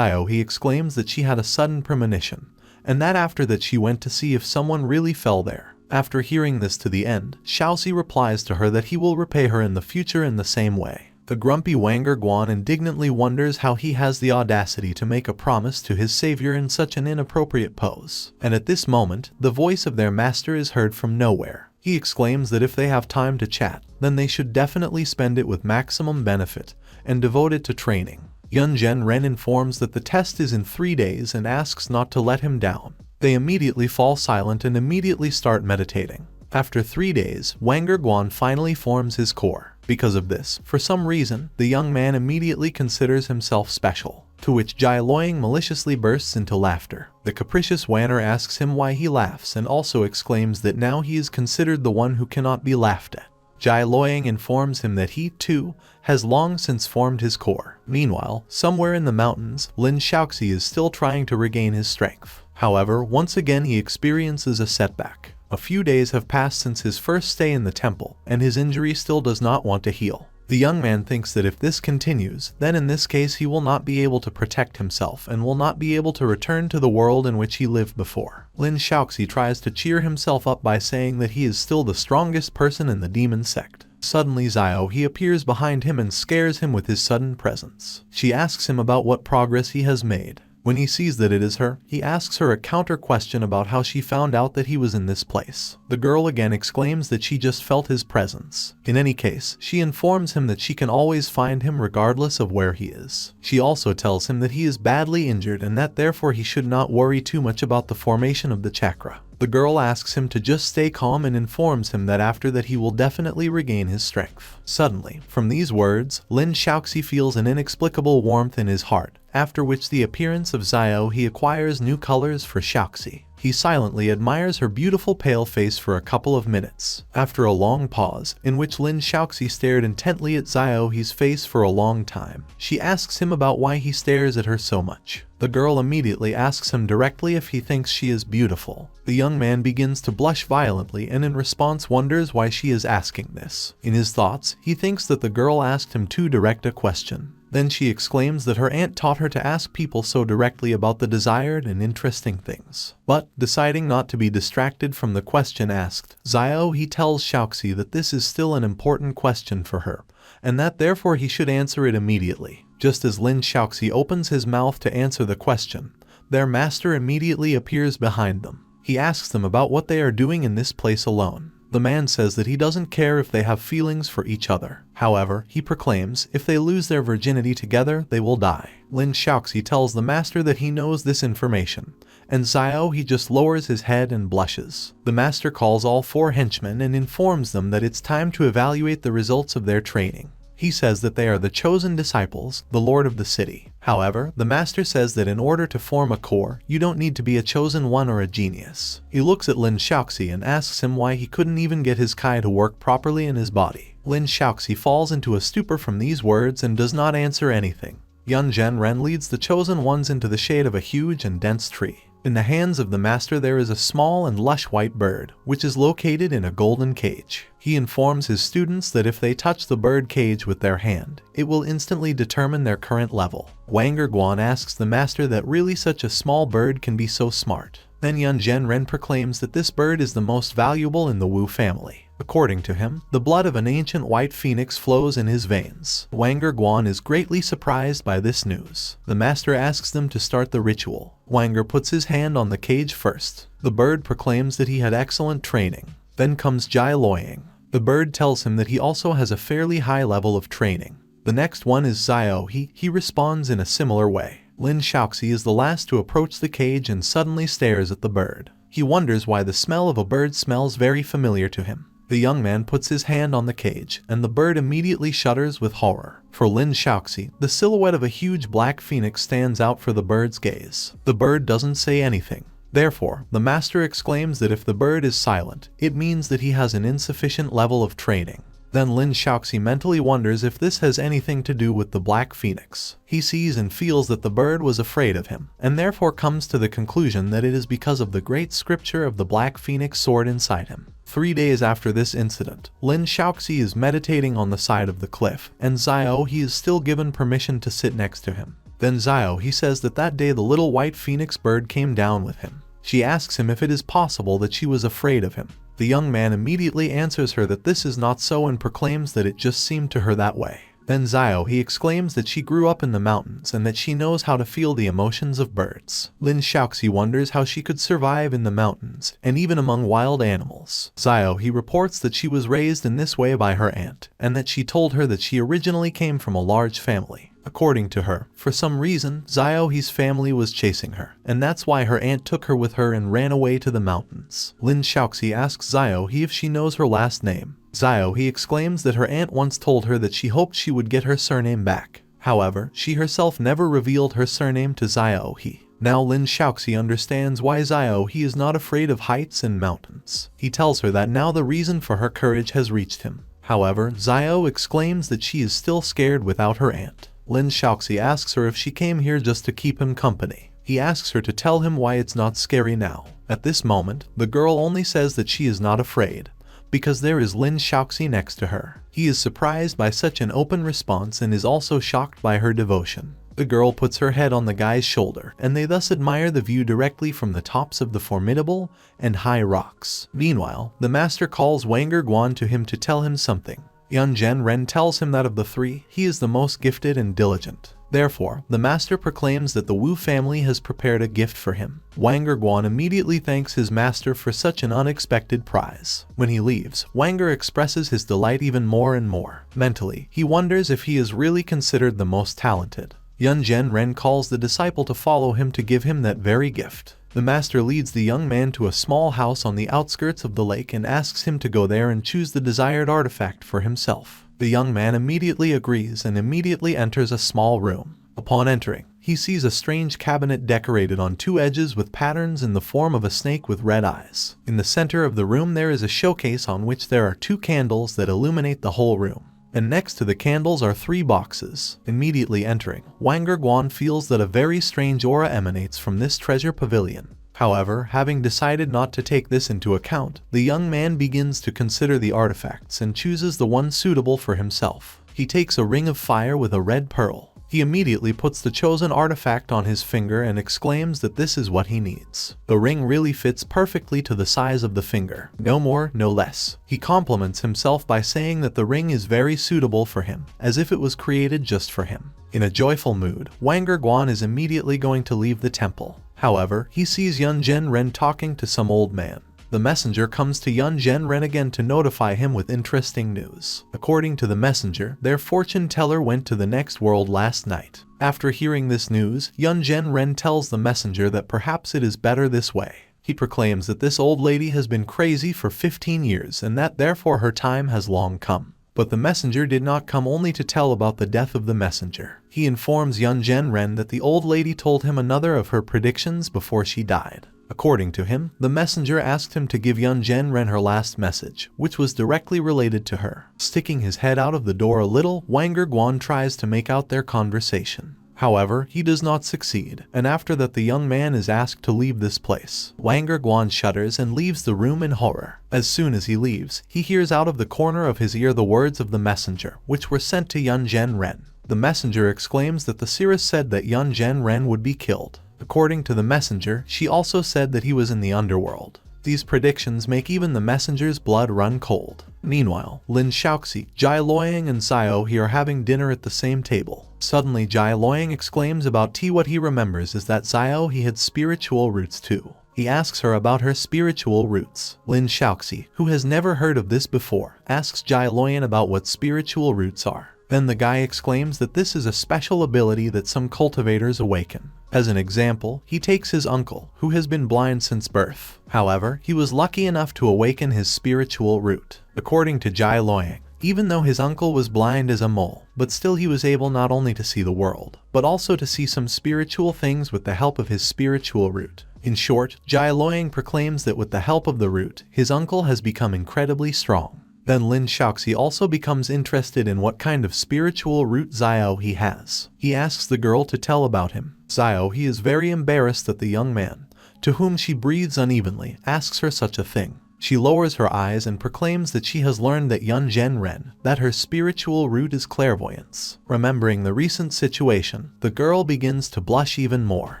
He exclaims that she had a sudden premonition, and that after that she went to see if someone really fell there. After hearing this to the end, Shousi replies to her that he will repay her in the future in the same way. The grumpy Wang Guan indignantly wonders how he has the audacity to make a promise to his savior in such an inappropriate pose. And at this moment, the voice of their master is heard from nowhere. He exclaims that if they have time to chat, then they should definitely spend it with maximum benefit and devote it to training. Yun Zhenren informs that the test is in 3 days and asks not to let him down. They immediately fall silent and immediately start meditating. After 3 days, Wang Guan finally forms his core. Because of this, for some reason, the young man immediately considers himself special, to which Jai Loyang maliciously bursts into laughter. The capricious Wanner asks him why he laughs and also exclaims that now he is considered the one who cannot be laughed at. Jai Loyang informs him that he, too, has long since formed his core. Meanwhile, somewhere in the mountains, Lin Shouxi is still trying to regain his strength. However, once again he experiences a setback. A few days have passed since his first stay in the temple, and his injury still does not want to heal. The young man thinks that if this continues, then in this case he will not be able to protect himself and will not be able to return to the world in which he lived before. Lin Shouxi tries to cheer himself up by saying that he is still the strongest person in the demon sect. Suddenly he appears behind him and scares him with his sudden presence. She asks him about what progress he has made. When he sees that it is her, he asks her a counter question about how she found out that he was in this place. The girl again exclaims that she just felt his presence. In any case, she informs him that she can always find him regardless of where he is. She also tells him that he is badly injured and that therefore he should not worry too much about the formation of the chakra. The girl asks him to just stay calm and informs him that after that he will definitely regain his strength. Suddenly, from these words, Lin Shouxi feels an inexplicable warmth in his heart, after which the appearance of he acquires new colors for Shouxi. He silently admires her beautiful pale face for a couple of minutes. After a long pause, in which Lin Shouxi stared intently at he's face for a long time, she asks him about why he stares at her so much. The girl immediately asks him directly if he thinks she is beautiful. The young man begins to blush violently and in response wonders why she is asking this. In his thoughts, he thinks that the girl asked him too direct a question. Then she exclaims that her aunt taught her to ask people so directly about the desired and interesting things. But, deciding not to be distracted from the question asked, he tells Shouxi that this is still an important question for her, and that therefore he should answer it immediately. Just as Lin Shouxi opens his mouth to answer the question, their master immediately appears behind them. He asks them about what they are doing in this place alone. The man says that he doesn't care if they have feelings for each other. However, he proclaims if they lose their virginity together, they will die. Lin Shouxi tells the master that he knows this information, and he just lowers his head and blushes. The master calls all 4 henchmen and informs them that it's time to evaluate the results of their training. He says that they are the chosen disciples, the lord of the city. However, the master says that in order to form a core, you don't need to be a chosen one or a genius. He looks at Lin Shouxi and asks him why he couldn't even get his kai to work properly in his body. Lin Shouxi falls into a stupor from these words and does not answer anything. Yun Zhenren leads the chosen ones into the shade of a huge and dense tree. In the hands of the master there is a small and lush white bird, which is located in a golden cage. He informs his students that if they touch the bird cage with their hand, it will instantly determine their current level. Wang Guan asks the master that really such a small bird can be so smart. Then Yun Zhenren proclaims that this bird is the most valuable in the Wu family. According to him, the blood of an ancient white phoenix flows in his veins. Wang Guan is greatly surprised by this news. The master asks them to start the ritual. Wang puts his hand on the cage first. The bird proclaims that he had excellent training. Then comes Jai Loyang. The bird tells him that he also has a fairly high level of training. The next one is Xiao He. He responds in a similar way. Lin Shouxi is the last to approach the cage and suddenly stares at the bird. He wonders why the smell of a bird smells very familiar to him. The young man puts his hand on the cage, and the bird immediately shudders with horror. For Lin Shouxi, the silhouette of a huge black phoenix stands out for the bird's gaze. The bird doesn't say anything. Therefore, the master exclaims that if the bird is silent, it means that he has an insufficient level of training. Then Lin Shouxi mentally wonders if this has anything to do with the black phoenix. He sees and feels that the bird was afraid of him, and therefore comes to the conclusion that it is because of the great scripture of the black phoenix sword inside him. 3 days after this incident, Lin Shouxi is meditating on the side of the cliff, and Xiao He is still given permission to sit next to him. Then Xiao He says that day the little white phoenix bird came down with him. She asks him if it is possible that she was afraid of him. The young man immediately answers her that this is not so and proclaims that it just seemed to her that way. Then Xiao He exclaims that she grew up in the mountains and that she knows how to feel the emotions of birds. Lin Shouxi wonders how she could survive in the mountains and even among wild animals. Xiao He reports that she was raised in this way by her aunt and that she told her that she originally came from a large family. According to her, for some reason, Xiao He's family was chasing her, and that's why her aunt took her with her and ran away to the mountains. Lin Shouxi asks Xiao He if she knows her last name. Xiao He exclaims that her aunt once told her that she hoped she would get her surname back. However, she herself never revealed her surname to Xiao He. Now Lin Shouxi understands why Xiao He is not afraid of heights and mountains. He tells her that now the reason for her courage has reached him. However, Xiao exclaims that she is still scared without her aunt. Lin Shouxi asks her if she came here just to keep him company. He asks her to tell him why it's not scary now. At this moment, the girl only says that she is not afraid, because there is Lin Shouxi next to her. He is surprised by such an open response and is also shocked by her devotion. The girl puts her head on the guy's shoulder, and they thus admire the view directly from the tops of the formidable and high rocks. Meanwhile, the master calls Wang Guan to him to tell him something. Yan Zhenren tells him that of the three, he is the most gifted and diligent. Therefore, the master proclaims that the Wu family has prepared a gift for him. Wang Guan immediately thanks his master for such an unexpected prize. When he leaves, Wang expresses his delight even more and more. Mentally, he wonders if he is really considered the most talented. Yan Zhenren calls the disciple to follow him to give him that very gift. The master leads the young man to a small house on the outskirts of the lake and asks him to go there and choose the desired artifact for himself. The young man immediately agrees and immediately enters a small room. Upon entering, he sees a strange cabinet decorated on two edges with patterns in the form of a snake with red eyes. In the center of the room there is a showcase on which there are 2 candles that illuminate the whole room. And next to the candles are 3 boxes. Immediately entering, Wang Guan feels that a very strange aura emanates from this treasure pavilion. However, having decided not to take this into account, the young man begins to consider the artifacts and chooses the one suitable for himself. He takes a ring of fire with a red pearl. He immediately puts the chosen artifact on his finger and exclaims that this is what he needs. The ring really fits perfectly to the size of the finger, no more, no less. He compliments himself by saying that the ring is very suitable for him, as if it was created just for him. In a joyful mood, Wang Guan is immediately going to leave the temple. However, he sees Yan Zhenren talking to some old man. The messenger comes to Yan Zhenren again to notify him with interesting news. According to the messenger, their fortune teller went to the next world last night. After hearing this news, Yan Zhenren tells the messenger that perhaps it is better this way. He proclaims that this old lady has been crazy for 15 years and that therefore her time has long come. But the messenger did not come only to tell about the death of the messenger. He informs Yan Zhenren that the old lady told him another of her predictions before she died. According to him, the messenger asked him to give Yan Zhenren her last message, which was directly related to her. Sticking his head out of the door a little, Wang Guan tries to make out their conversation. However, he does not succeed, and after that the young man is asked to leave this place. Wang Guan shudders and leaves the room in horror. As soon as he leaves, he hears out of the corner of his ear the words of the messenger, which were sent to Yan Zhenren. The messenger exclaims that the seeress said that Yan Zhenren would be killed. According to the messenger, she also said that he was in the underworld. These predictions make even the messenger's blood run cold. Meanwhile, Lin Shouxi, Jai Luoyang and Xiaohe are having dinner at the same table. Suddenly Jai Luoyang exclaims about tea. What he remembers is that Xiaohe had spiritual roots too. He asks her about her spiritual roots. Lin Shouxi, who has never heard of this before, asks Jai Luoyang about what spiritual roots are. Then the guy exclaims that this is a special ability that some cultivators awaken. As an example, he takes his uncle, who has been blind since birth. However, he was lucky enough to awaken his spiritual root. According to Jai Luoyang, even though his uncle was blind as a mole, but still he was able not only to see the world, but also to see some spiritual things with the help of his spiritual root. In short, Jai Luoyang proclaims that with the help of the root, his uncle has become incredibly strong. Then Lin Shouxi also becomes interested in what kind of spiritual root Xiaohe has. He asks the girl to tell about him. Xiaohe is very embarrassed that the young man, to whom she breathes unevenly, asks her such a thing. She lowers her eyes and proclaims that she has learned that Yun Zhen Ren, that her spiritual root is clairvoyance. Remembering the recent situation, the girl begins to blush even more.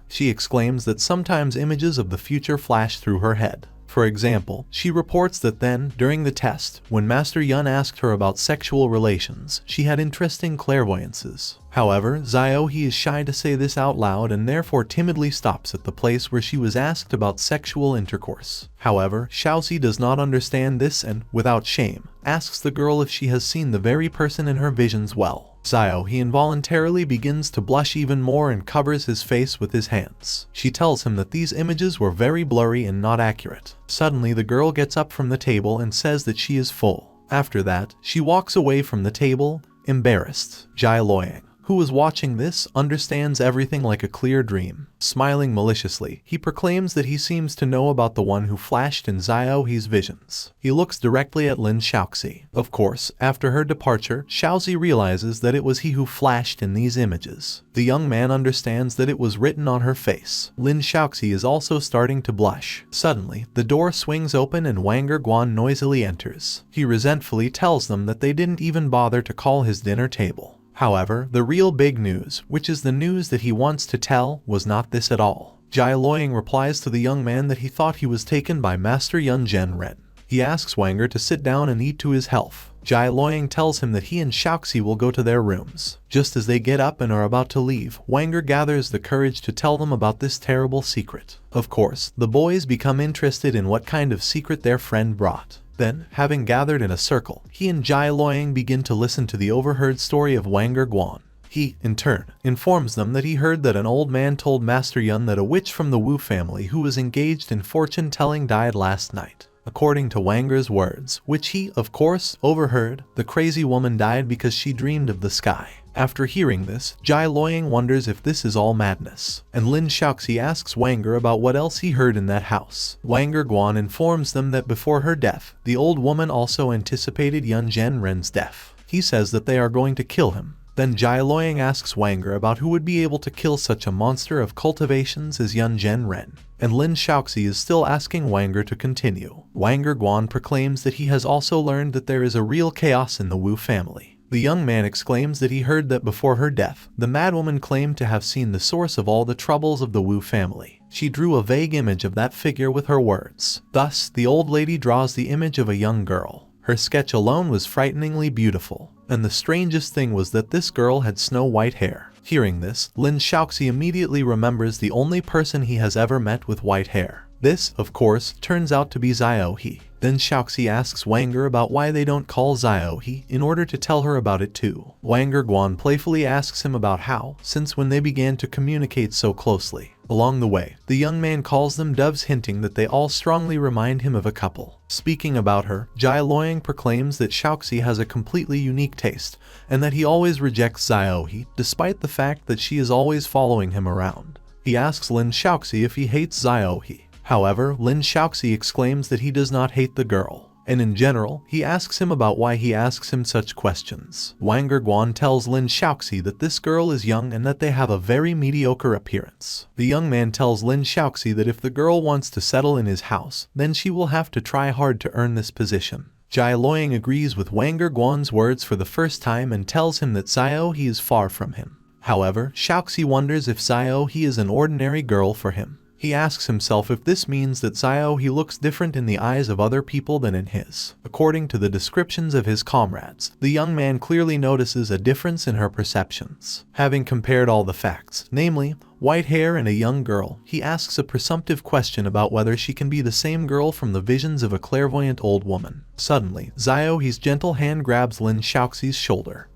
She exclaims that sometimes images of the future flash through her head. For example, she reports that then, during the test, when Master Yun asked her about sexual relations, she had interesting clairvoyances. However, Xiaohe is shy to say this out loud and therefore timidly stops at the place where she was asked about sexual intercourse. However, Shousi does not understand this and, without shame, asks the girl if she has seen the very person in her visions well. Xiaohe involuntarily begins to blush even more and covers his face with his hands. She tells him that these images were very blurry and not accurate. Suddenly the girl gets up from the table and says that she is full. After that, she walks away from the table, embarrassed. Jai Luoyang, who was watching this, understands everything like a clear dream. Smiling maliciously, he proclaims that he seems to know about the one who flashed in Xiaohe's visions. He looks directly at Lin Shouxi. Of course, after her departure, Shousi realizes that it was he who flashed in these images. The young man understands that it was written on her face. Lin Shouxi is also starting to blush. Suddenly, the door swings open and Wang Guan noisily enters. He resentfully tells them that they didn't even bother to call his dinner table. However, the real big news, which is the news that he wants to tell, was not this at all. Jai Luoyang replies to the young man that he thought he was taken by Master Yun Zhen Ren. He asks Wanger to sit down and eat to his health. Jai Luoyang tells him that he and Shouxi will go to their rooms. Just as they get up and are about to leave, Wanger gathers the courage to tell them about this terrible secret. Of course, the boys become interested in what kind of secret their friend brought. Then, having gathered in a circle, he and Jai Luoyang begin to listen to the overheard story of Wang Guan. He, in turn, informs them that he heard that an old man told Master Yun that a witch from the Wu family who was engaged in fortune-telling died last night. According to Wanger's words, which he, of course, overheard, the crazy woman died because she dreamed of the sky. After hearing this, Jai Luoyang wonders if this is all madness, and Lin Shouxi asks Wanger about what else he heard in that house. Wang Guan informs them that before her death, the old woman also anticipated Yun Zhen Ren's death. He says that they are going to kill him. Then Jai Luoyang asks Wanger about who would be able to kill such a monster of cultivations as Yun Zhen Ren, and Lin Shouxi is still asking Wanger to continue. Wang Guan proclaims that he has also learned that there is a real chaos in the Wu family. The young man exclaims that he heard that before her death, the madwoman claimed to have seen the source of all the troubles of the Wu family. She drew a vague image of that figure with her words. Thus, the old lady draws the image of a young girl. Her sketch alone was frighteningly beautiful, and the strangest thing was that this girl had snow-white hair. Hearing this, Lin Shouxi immediately remembers the only person he has ever met with white hair. This, of course, turns out to be Xiaohe. Then Shouxi asks Wanger about why they don't call Xiaohe in order to tell her about it too. Wang Guan playfully asks him about how, since when they began to communicate so closely. Along the way, the young man calls them doves, hinting that they all strongly remind him of a couple. Speaking about her, Jai Luoyang proclaims that Shouxi has a completely unique taste, and that he always rejects Xiaohe, despite the fact that she is always following him around. He asks Lin Shouxi if he hates Xiaohe. However, Lin Shouxi exclaims that he does not hate the girl, and in general, he asks him about why he asks him such questions. Wang Guan tells Lin Shouxi that this girl is young and that they have a very mediocre appearance. The young man tells Lin Shouxi that if the girl wants to settle in his house, then she will have to try hard to earn this position. Jai Luoyang agrees with Wang Guan's words for the first time and tells him that Xiaohe is far from him. However, Shouxi wonders if Xiaohe is an ordinary girl for him. He asks himself if this means that Shousi looks different in the eyes of other people than in his. According to the descriptions of his comrades, the young man clearly notices a difference in her perceptions. Having compared all the facts, namely, white hair and a young girl, he asks a presumptive question about whether she can be the same girl from the visions of a clairvoyant old woman. Suddenly, Shousi's gentle hand grabs Lin Shouxi's shoulder.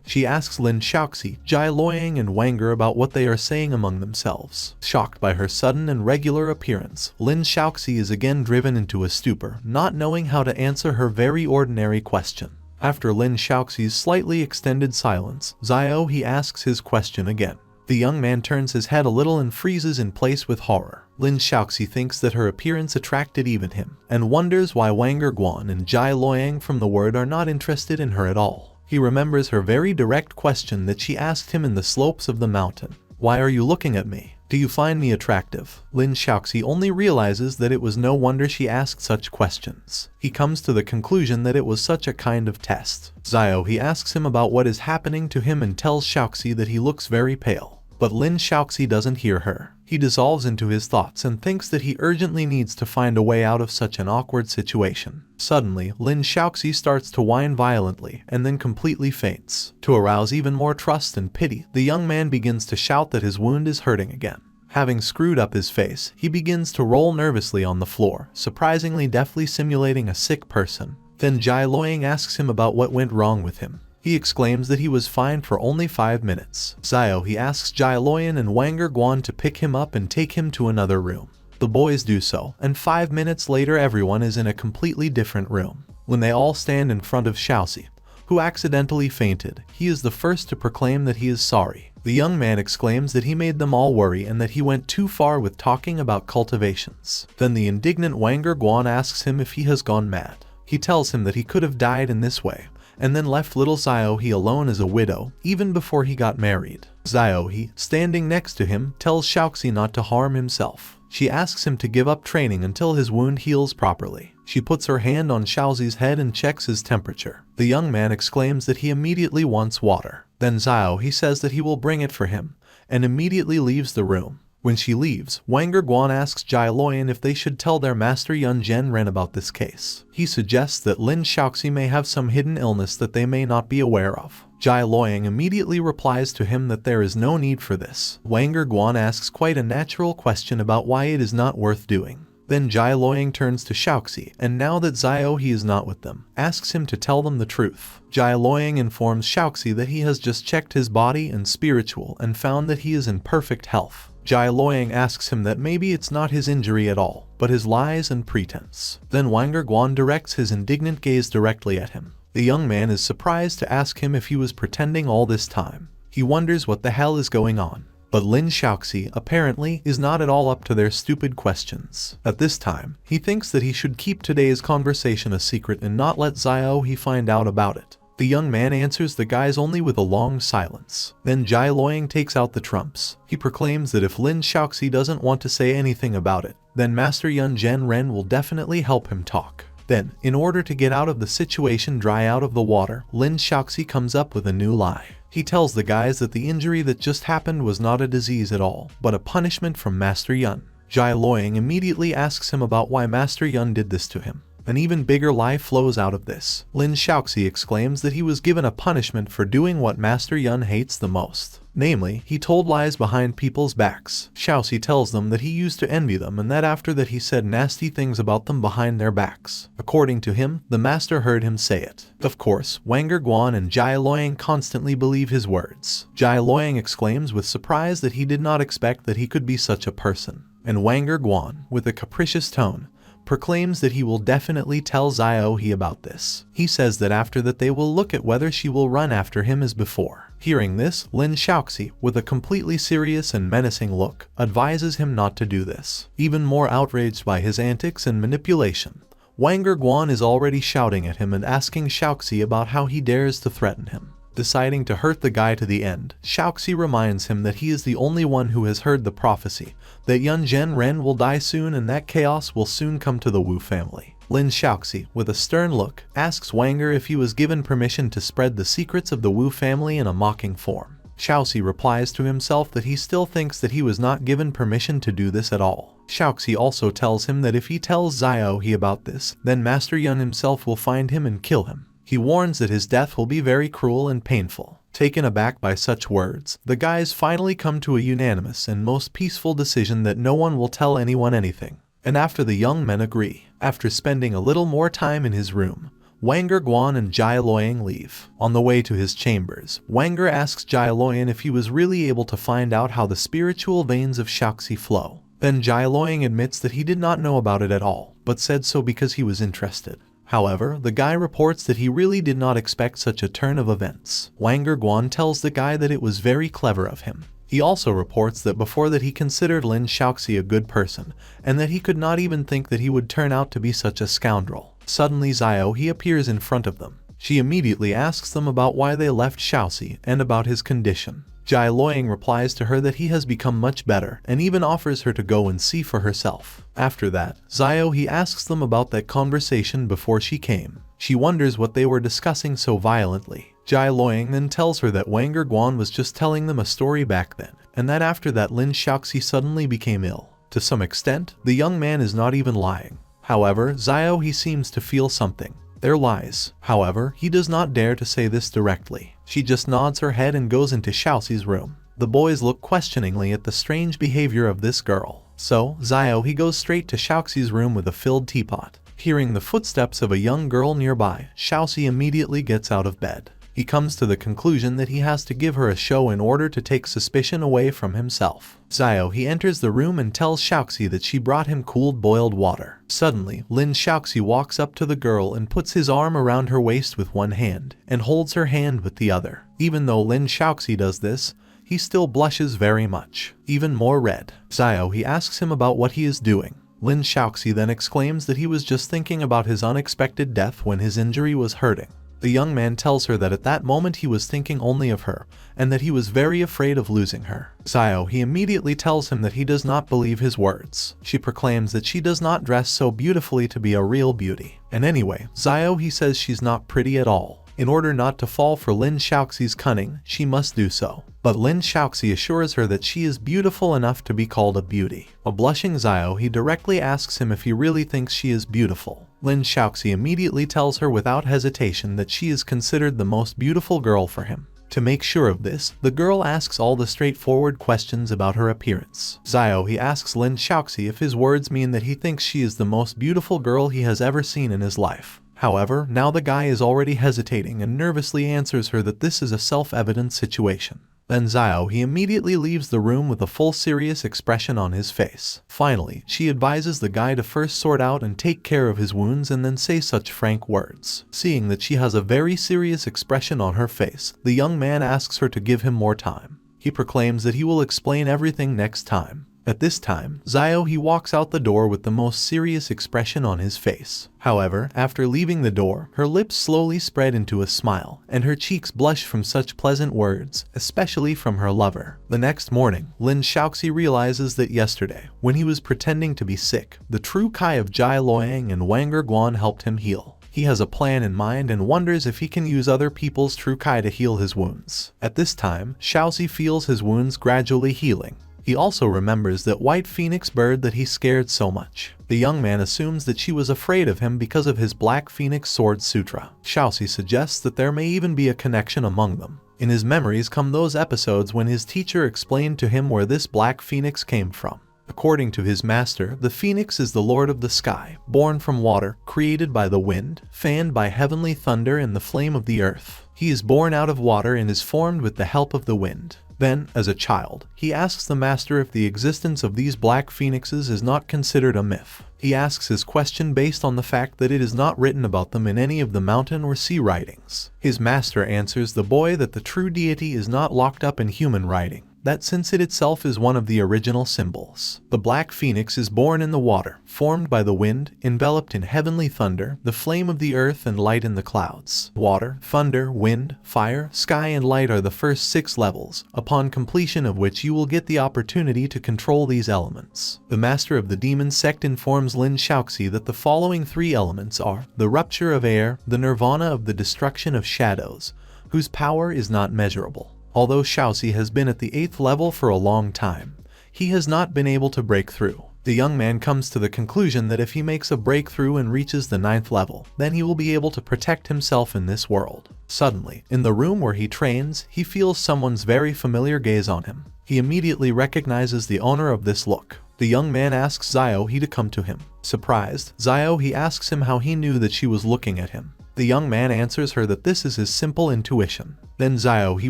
She asks Lin Shouxi, Jai Loyang and Wanger about what they are saying among themselves. Shocked by her sudden and regular appearance, Lin Shouxi is again driven into a stupor, not knowing how to answer her very ordinary question. After Lin Shouxi's slightly extended silence, Shousi asks his question again. The young man turns his head a little and freezes in place with horror. Lin Shouxi thinks that her appearance attracted even him, and wonders why Wanger Guan and Jai Loyang from the word are not interested in her at all. He remembers her very direct question that she asked him in the slopes of the mountain. Why are you looking at me? Do you find me attractive? Lin Shouxi only realizes that it was no wonder she asked such questions. He comes to the conclusion that it was such a kind of test. Shousi asks him about what is happening to him and tells Shouxi that he looks very pale. But Lin Shouxi doesn't hear her. He dissolves into his thoughts and thinks that he urgently needs to find a way out of such an awkward situation. Suddenly, Lin Shouxi starts to whine violently and then completely faints. To arouse even more trust and pity, the young man begins to shout that his wound is hurting again. Having screwed up his face, he begins to roll nervously on the floor, surprisingly deftly simulating a sick person. Then Jai Loyang asks him about what went wrong with him. He exclaims that he was fine for only 5 minutes. He asks Jai Loyang and Wanger Guan to pick him up and take him to another room. The boys do so, and 5 minutes later everyone is in a completely different room. When they all stand in front of Shousi, who accidentally fainted, he is the first to proclaim that he is sorry. The young man exclaims that he made them all worry and that he went too far with talking about cultivations. Then the indignant Wanger Guan asks him if he has gone mad. He tells him that he could have died in this way, and then left little Shousi alone as a widow, even before he got married. Shousi, standing next to him, tells Shouxi not to harm himself. She asks him to give up training until his wound heals properly. She puts her hand on Shouxi's head and checks his temperature. The young man exclaims that he immediately wants water. Then Shousi says that he will bring it for him, and immediately leaves the room. When she leaves, Wanger Guan asks Jai Loyang if they should tell their master Yun Zhenren about this case. He suggests that Lin Shouxi may have some hidden illness that they may not be aware of. Jai Loyang immediately replies to him that there is no need for this. Wanger Guan asks quite a natural question about why it is not worth doing. Then Jai Loyang turns to Shouxi, and now that Shousi is not with them, asks him to tell them the truth. Jai Loyang informs Shouxi that he has just checked his body and spiritual and found that he is in perfect health. Jai Loyang asks him that maybe it's not his injury at all, but his lies and pretense. Then Wanger Guan directs his indignant gaze directly at him. The young man is surprised to ask him if he was pretending all this time. He wonders what the hell is going on. But Lin Shouxi, apparently, is not at all up to their stupid questions. At this time, he thinks that he should keep today's conversation a secret and not let Shousi find out about it. The young man answers the guys only with a long silence. Then Jai Loyang takes out the trumps. He proclaims that if Lin Shouxi doesn't want to say anything about it, then Master Yun Zhenren will definitely help him talk. Then, in order to get out of the situation dry out of the water, Lin Shouxi comes up with a new lie. He tells the guys that the injury that just happened was not a disease at all, but a punishment from Master Yun. Jai Loyang immediately asks him about why Master Yun did this to him. An even bigger lie flows out of this. Lin Shouxi exclaims that he was given a punishment for doing what Master Yun hates the most. Namely, he told lies behind people's backs. Shousi tells them that he used to envy them and that after that he said nasty things about them behind their backs. According to him, the master heard him say it. Of course, Wanger Guan and Jai Loyang constantly believe his words. Jai Loyang exclaims with surprise that he did not expect that he could be such a person. And Wanger Guan, with a capricious tone, proclaims that he will definitely tell Shousi about this. He says that after that they will look at whether she will run after him as before. Hearing this, Lin Shouxi, with a completely serious and menacing look, advises him not to do this. Even more outraged by his antics and manipulation, Wanger Guan is already shouting at him and asking Shouxi about how he dares to threaten him. Deciding to hurt the guy to the end, Shouxi reminds him that he is the only one who has heard the prophecy, that Yun Zhenren will die soon and that chaos will soon come to the Wu family. Lin Shouxi, with a stern look, asks Wanger if he was given permission to spread the secrets of the Wu family in a mocking form. Shousi replies to himself that he still thinks that he was not given permission to do this at all. Shousi also tells him that if he tells Xiaohe about this, then Master Yun himself will find him and kill him. He warns that his death will be very cruel and painful. Taken aback by such words, the guys finally come to a unanimous and most peaceful decision that no one will tell anyone anything. And after the young men agree, after spending a little more time in his room, Wanger Guan and Jia Luoyang leave. On the way to his chambers, Wanger asks Jia Luoyang if he was really able to find out how the spiritual veins of Shousi flow. Then Jia Luoyang admits that he did not know about it at all, but said so because he was interested. However, the guy reports that he really did not expect such a turn of events. Wanger Guan tells the guy that it was very clever of him. He also reports that before that he considered Lin Shouxi a good person, and that he could not even think that he would turn out to be such a scoundrel. Suddenly Xiaohe appears in front of them. She immediately asks them about why they left Shousi and about his condition. Jia Luoyang replies to her that he has become much better and even offers her to go and see for herself. After that, Xiaohe asks them about that conversation before she came. She wonders what they were discussing so violently. Jia Luoyang then tells her that Wanger Guan was just telling them a story back then, and that after that Lin Shouxi suddenly became ill. To some extent, the young man is not even lying. However, Xiaohe seems to feel something. They're lies. However, he does not dare to say this directly. She just nods her head and goes into Shousi's room. The boys look questioningly at the strange behavior of this girl. So, Xiaohe goes straight to Shousi's room with a filled teapot. Hearing the footsteps of a young girl nearby, Shousi immediately gets out of bed. He comes to the conclusion that he has to give her a show in order to take suspicion away from himself. Xiaohe enters the room and tells Shousi that she brought him cooled boiled water. Suddenly, Lin Shouxi walks up to the girl and puts his arm around her waist with one hand, and holds her hand with the other. Even though Lin Shouxi does this, he still blushes very much, even more red. Xiaohe asks him about what he is doing. Lin Shouxi then exclaims that he was just thinking about his unexpected death when his injury was hurting. The young man tells her that at that moment he was thinking only of her, and that he was very afraid of losing her. Xiaohe immediately tells him that he does not believe his words. She proclaims that she does not dress so beautifully to be a real beauty. And anyway, Xiaohe says she's not pretty at all. In order not to fall for Lin Shouxi's cunning, she must do so. But Lin Shouxi assures her that she is beautiful enough to be called a beauty. A blushing Xiaohe directly asks him if he really thinks she is beautiful. Lin Shouxi immediately tells her without hesitation that she is considered the most beautiful girl for him. To make sure of this, the girl asks all the straightforward questions about her appearance. Xiaohe asks Lin Shouxi if his words mean that he thinks she is the most beautiful girl he has ever seen in his life. However, now the guy is already hesitating and nervously answers her that this is a self-evident situation. Then Xiaohe immediately leaves the room with a full serious expression on his face. Finally, she advises the guy to first sort out and take care of his wounds and then say such frank words. Seeing that she has a very serious expression on her face, the young man asks her to give him more time. He proclaims that he will explain everything next time. At this time, Xiaohe walks out the door with the most serious expression on his face. However, after leaving the door, her lips slowly spread into a smile, and her cheeks blush from such pleasant words, especially from her lover. The next morning, Lin Shouxi realizes that yesterday, when he was pretending to be sick, the true Kai of Jia Luoyang and Wanger Guan helped him heal. He has a plan in mind and wonders if he can use other people's true Kai to heal his wounds. At this time, Shousi feels his wounds gradually healing. He also remembers that white phoenix bird that he scared so much. The young man assumes that she was afraid of him because of his black phoenix sword sutra. Shousi suggests that there may even be a connection among them. In his memories come those episodes when his teacher explained to him where this black phoenix came from. According to his master, the phoenix is the lord of the sky, born from water, created by the wind, fanned by heavenly thunder and the flame of the earth. He is born out of water and is formed with the help of the wind. Then, as a child, he asks the master if the existence of these black phoenixes is not considered a myth. He asks his question based on the fact that it is not written about them in any of the mountain or sea writings. His master answers the boy that the true deity is not locked up in human writing, that since it itself is one of the original symbols. The black phoenix is born in the water, formed by the wind, enveloped in heavenly thunder, the flame of the earth and light in the clouds. Water, thunder, wind, fire, sky and light are the first 6 levels, upon completion of which you will get the opportunity to control these elements. The master of the demon sect informs Lin Shouxi that the following 3 elements are the rupture of air, the nirvana of the destruction of shadows, whose power is not measurable, Although Shousi has been at the 8th level for a long time, he has not been able to break through. The young man comes to the conclusion that if he makes a breakthrough and reaches the 9th level, then he will be able to protect himself in this world. Suddenly, in the room where he trains, he feels someone's very familiar gaze on him. He immediately recognizes the owner of this look. The young man asks Zio-he to come to him. Surprised, Zio-he asks him how he knew that she was looking at him. The young man answers her that this is his simple intuition. Then Zio-he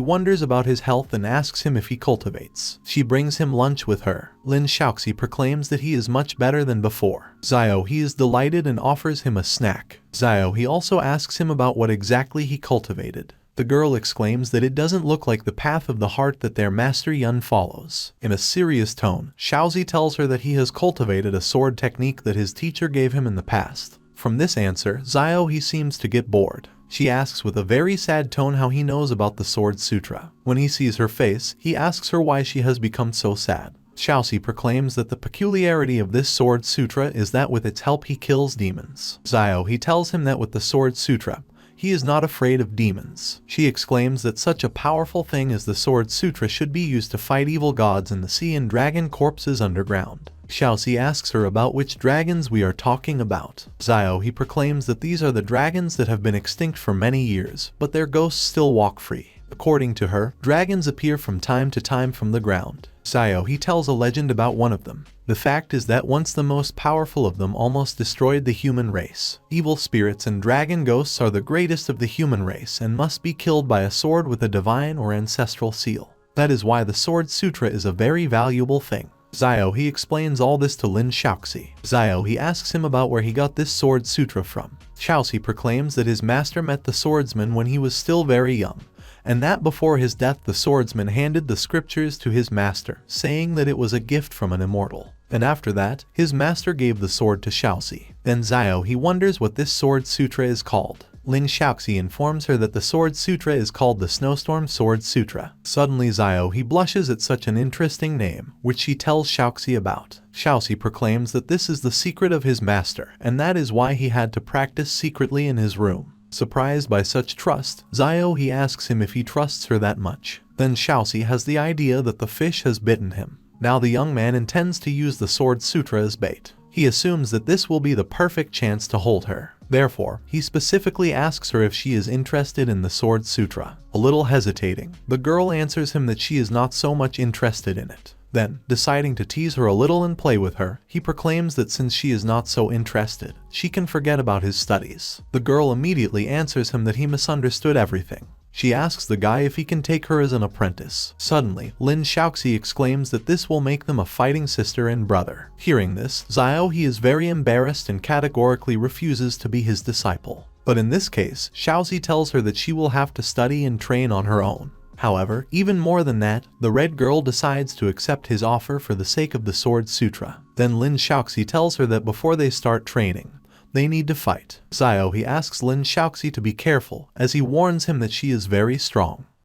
wonders about his health and asks him if he cultivates. She brings him lunch with her. Lin Shouxi proclaims that he is much better than before. Zio-he is delighted and offers him a snack. Zio-he also asks him about what exactly he cultivated. The girl exclaims that it doesn't look like the path of the heart that their master Yun follows. In a serious tone, Shousi tells her that he has cultivated a sword technique that his teacher gave him in the past. From this answer, Zio-he seems to get bored. She asks with a very sad tone how he knows about the Sword Sutra. When he sees her face, he asks her why she has become so sad. Shousi proclaims that the peculiarity of this Sword Sutra is that with its help he kills demons. Zio-he tells him that with the Sword Sutra, he is not afraid of demons. She exclaims that such a powerful thing as the Sword Sutra should be used to fight evil gods in the sea and dragon corpses underground. Shousi asks her about which dragons we are talking about. Zio-he proclaims that these are the dragons that have been extinct for many years, but their ghosts still walk free. According to her, dragons appear from time to time from the ground. Zio-he tells a legend about one of them. The fact is that once the most powerful of them almost destroyed the human race. Evil spirits and dragon ghosts are the greatest of the human race and must be killed by a sword with a divine or ancestral seal. That is why the Sword Sutra is a very valuable thing. Zio-he explains all this to Lin Shouxi. Zio-he asks him about where he got this Sword Sutra from. Shousi proclaims that his master met the swordsman when he was still very young, and that before his death the swordsman handed the scriptures to his master, saying that it was a gift from an immortal. And after that, his master gave the sword to Shousi. Then Zio-he wonders what this Sword Sutra is called. Lin Shouxi informs her that the Sword Sutra is called the Snowstorm Sword Sutra. Suddenly Zio-he blushes at such an interesting name, which she tells Shouxi about. Shouxi proclaims that this is the secret of his master, and that is why he had to practice secretly in his room. Surprised by such trust, Zio-he asks him if he trusts her that much. Then Shouxi has the idea that the fish has bitten him. Now the young man intends to use the Sword Sutra as bait. He assumes that this will be the perfect chance to hold her. Therefore, he specifically asks her if she is interested in the Sword Sutra. A little hesitating, the girl answers him that she is not so much interested in it. Then, deciding to tease her a little and play with her, he proclaims that since she is not so interested, she can forget about his studies. The girl immediately answers him that he misunderstood everything. She asks the guy if he can take her as an apprentice. Suddenly, Lin Shouxi exclaims that this will make them a fighting sister and brother. Hearing this, Zio-he is very embarrassed and categorically refuses to be his disciple. But in this case, Shousi tells her that she will have to study and train on her own. However, even more than that, the red girl decides to accept his offer for the sake of the Sword Sutra. Then Lin Shouxi tells her that before they start training, they need to fight. Zio-he asks Lin Shouxi to be careful, as he warns him that she is very strong.